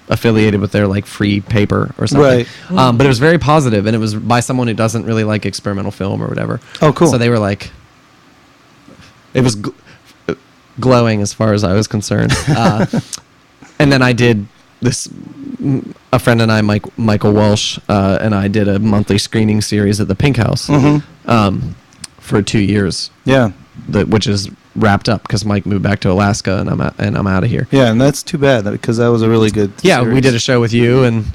affiliated with their like free paper or something. Right. But it was very positive, and it was by someone who doesn't really like experimental film or whatever. Oh, cool. So they were like, it was glowing as far as I was concerned. And then I did this. A friend and I, Michael Walsh, and I did a monthly screening series at the Pink House for 2 years. Yeah, which is wrapped up because Mike moved back to Alaska, and I'm out of here. Yeah, and that's too bad because that was a really good. Yeah, series. We did a show with you and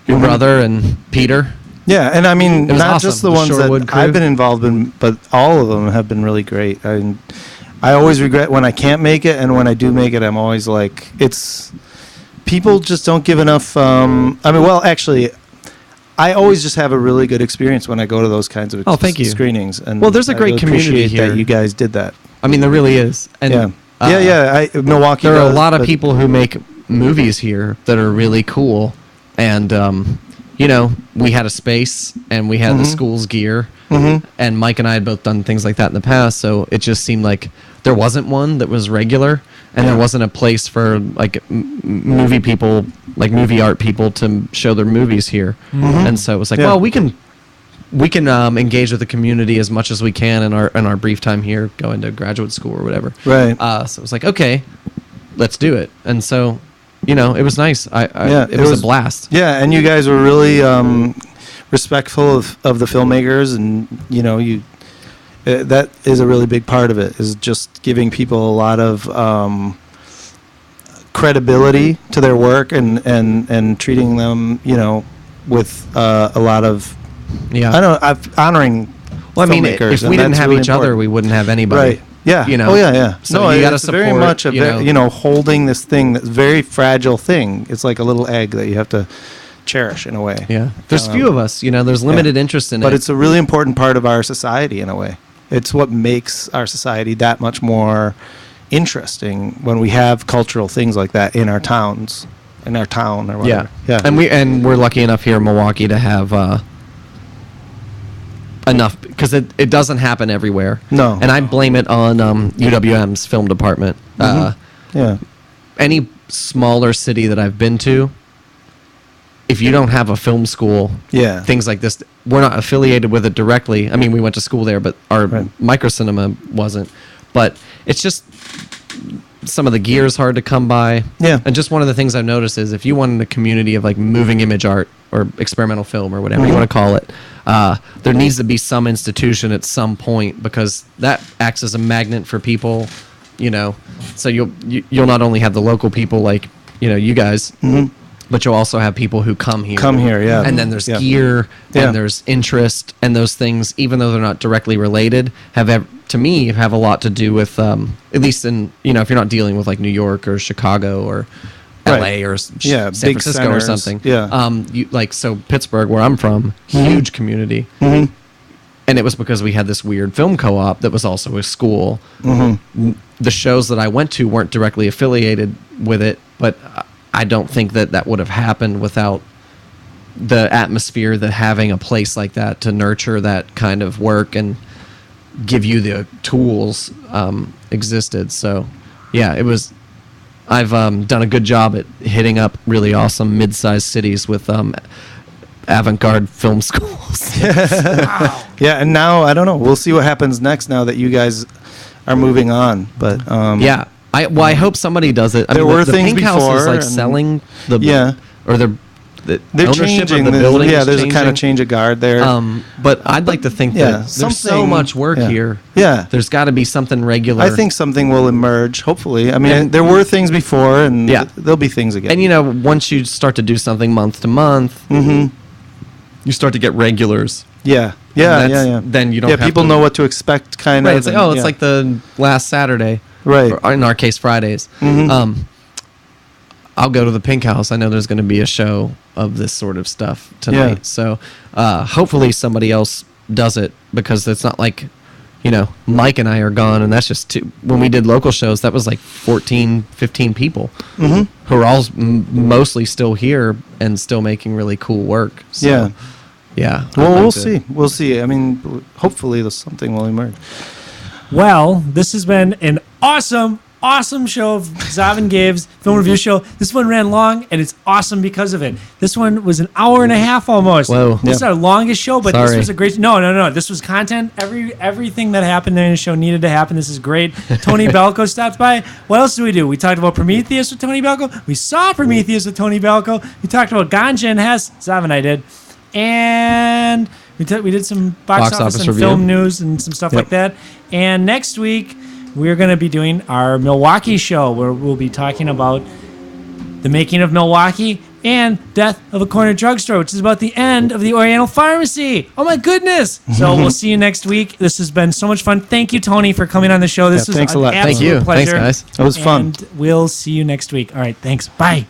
your brother and Peter. Yeah, and I mean not awesome. Just the ones Shorewood that crew. I've been involved in, but all of them have been really great. I always regret when I can't make it, and when I do make it, I'm always like it's. People just don't give enough. Actually, I always just have a really good experience when I go to those kinds of screenings. And there's a great community here. That you guys did that. I mean, there really is. And Milwaukee. There are a lot of people who make movies here that are really cool, and we had a space and we had the school's gear, and Mike and I had both done things like that in the past. So it just seemed like there wasn't one that was regular. And there wasn't a place for like movie people, like movie art people, to show their movies here. And so it was like, well, we can engage with the community as much as we can in our brief time here, going to graduate school or whatever. Right. So it was like, okay, let's do it. And so, it was nice. It was a blast. Yeah, and you guys were really respectful of the filmmakers, and you. That is a really big part of it, is just giving people a lot of credibility to their work and treating them, with a lot of honoring. Well, I mean, if we didn't have each other, we wouldn't have anybody. Right. Yeah. Oh yeah. So you got to support. Very much holding this thing, that's very fragile thing. It's like a little egg that you have to cherish in a way. Yeah. There's few of us. There's limited interest in it. But it's a really important part of our society in a way. It's what makes our society that much more interesting when we have cultural things like that in our towns, in our town or whatever. Yeah. And we're lucky enough here in Milwaukee to have enough, because it doesn't happen everywhere. No. And I blame it on UWM's film department. Any smaller city that I've been to, if you don't have a film school, things like this, we're not affiliated with it directly. I mean, we went to school there, but our microcinema wasn't. But it's just some of the gear is hard to come by. Yeah. And just one of the things I've noticed is if you want a community of like moving image art or experimental film or whatever you want to call it, there needs to be some institution at some point, because that acts as a magnet for people, So you'll not only have the local people like, you guys, but you'll also have people who come here. And then there's gear, and there's interest, and those things, even though they're not directly related, have a lot to do with, at least in, if you're not dealing with like New York or Chicago or LA or San Francisco centers, or something. Yeah. So Pittsburgh, where I'm from, huge community. And it was because we had this weird film co-op that was also a school. The shows that I went to weren't directly affiliated with it, but I don't think that would have happened without the atmosphere that having a place like that to nurture that kind of work and give you the tools existed. So, yeah, it was. I've done a good job at hitting up really awesome mid-sized cities with avant-garde film schools. Yeah, and now I don't know. We'll see what happens next. Now that you guys are moving on, but Yeah. I hope somebody does it. There were the things Pink House is before, like and- selling the or the they're ownership changing. of the building. Yeah, is there's a kind changing. of change of guard there. But I'd like to think Yeah, that there's so something- much work yeah. here. Yeah. There's got to be something regular. I think something will emerge. Hopefully, I mean, And- there were things before, and Yeah. there'll be things again. And you know, once you start to do something month to month, you start to get regulars. yeah, Then you don't. Yeah, have people to, know what to expect, kind Right. of. It's like, and- it's yeah. like the last Saturday. Right. Or in our case, Fridays. I'll go to the Pink House. I know there's going to be a show of this sort of stuff tonight. Yeah. So hopefully somebody else does it, because it's not like, you know, Mike and I are gone, and that's just two. When we did local shows, that was like 14, 15 people who are all mostly still here and still making really cool work. So, Yeah. Yeah. Well, I'd like we'll to- see. We'll see. I mean, hopefully, something will emerge. Well, this has been an awesome show of Zav and Gabe's film review show. This one ran long, and it's awesome because of it. This one was an hour and a half almost. Whoa. This is our longest show, but this Sorry. was a great. No. This was content. Everything that happened in the show needed to happen. This is great. Tony Belko stopped by. What else did we do? We talked about Prometheus with Tony Belko. We saw Prometheus with Tony Belko. We talked about Ganja and Hess. Zav and I did. And we did some box office and review. film news and some stuff like that. And next week, we're going to be doing our Milwaukee show, where we'll be talking about the making of Milwaukee and Death of a Corner Drugstore, which is about the end of the Oriental Pharmacy. Oh, my goodness. So we'll see you next week. This has been so much fun. Thank you, Tony, for coming on the show. This was thanks a an lot. absolute Thank you. pleasure. Thanks, guys. It was fun. And we'll see you next week. All right, thanks. Bye.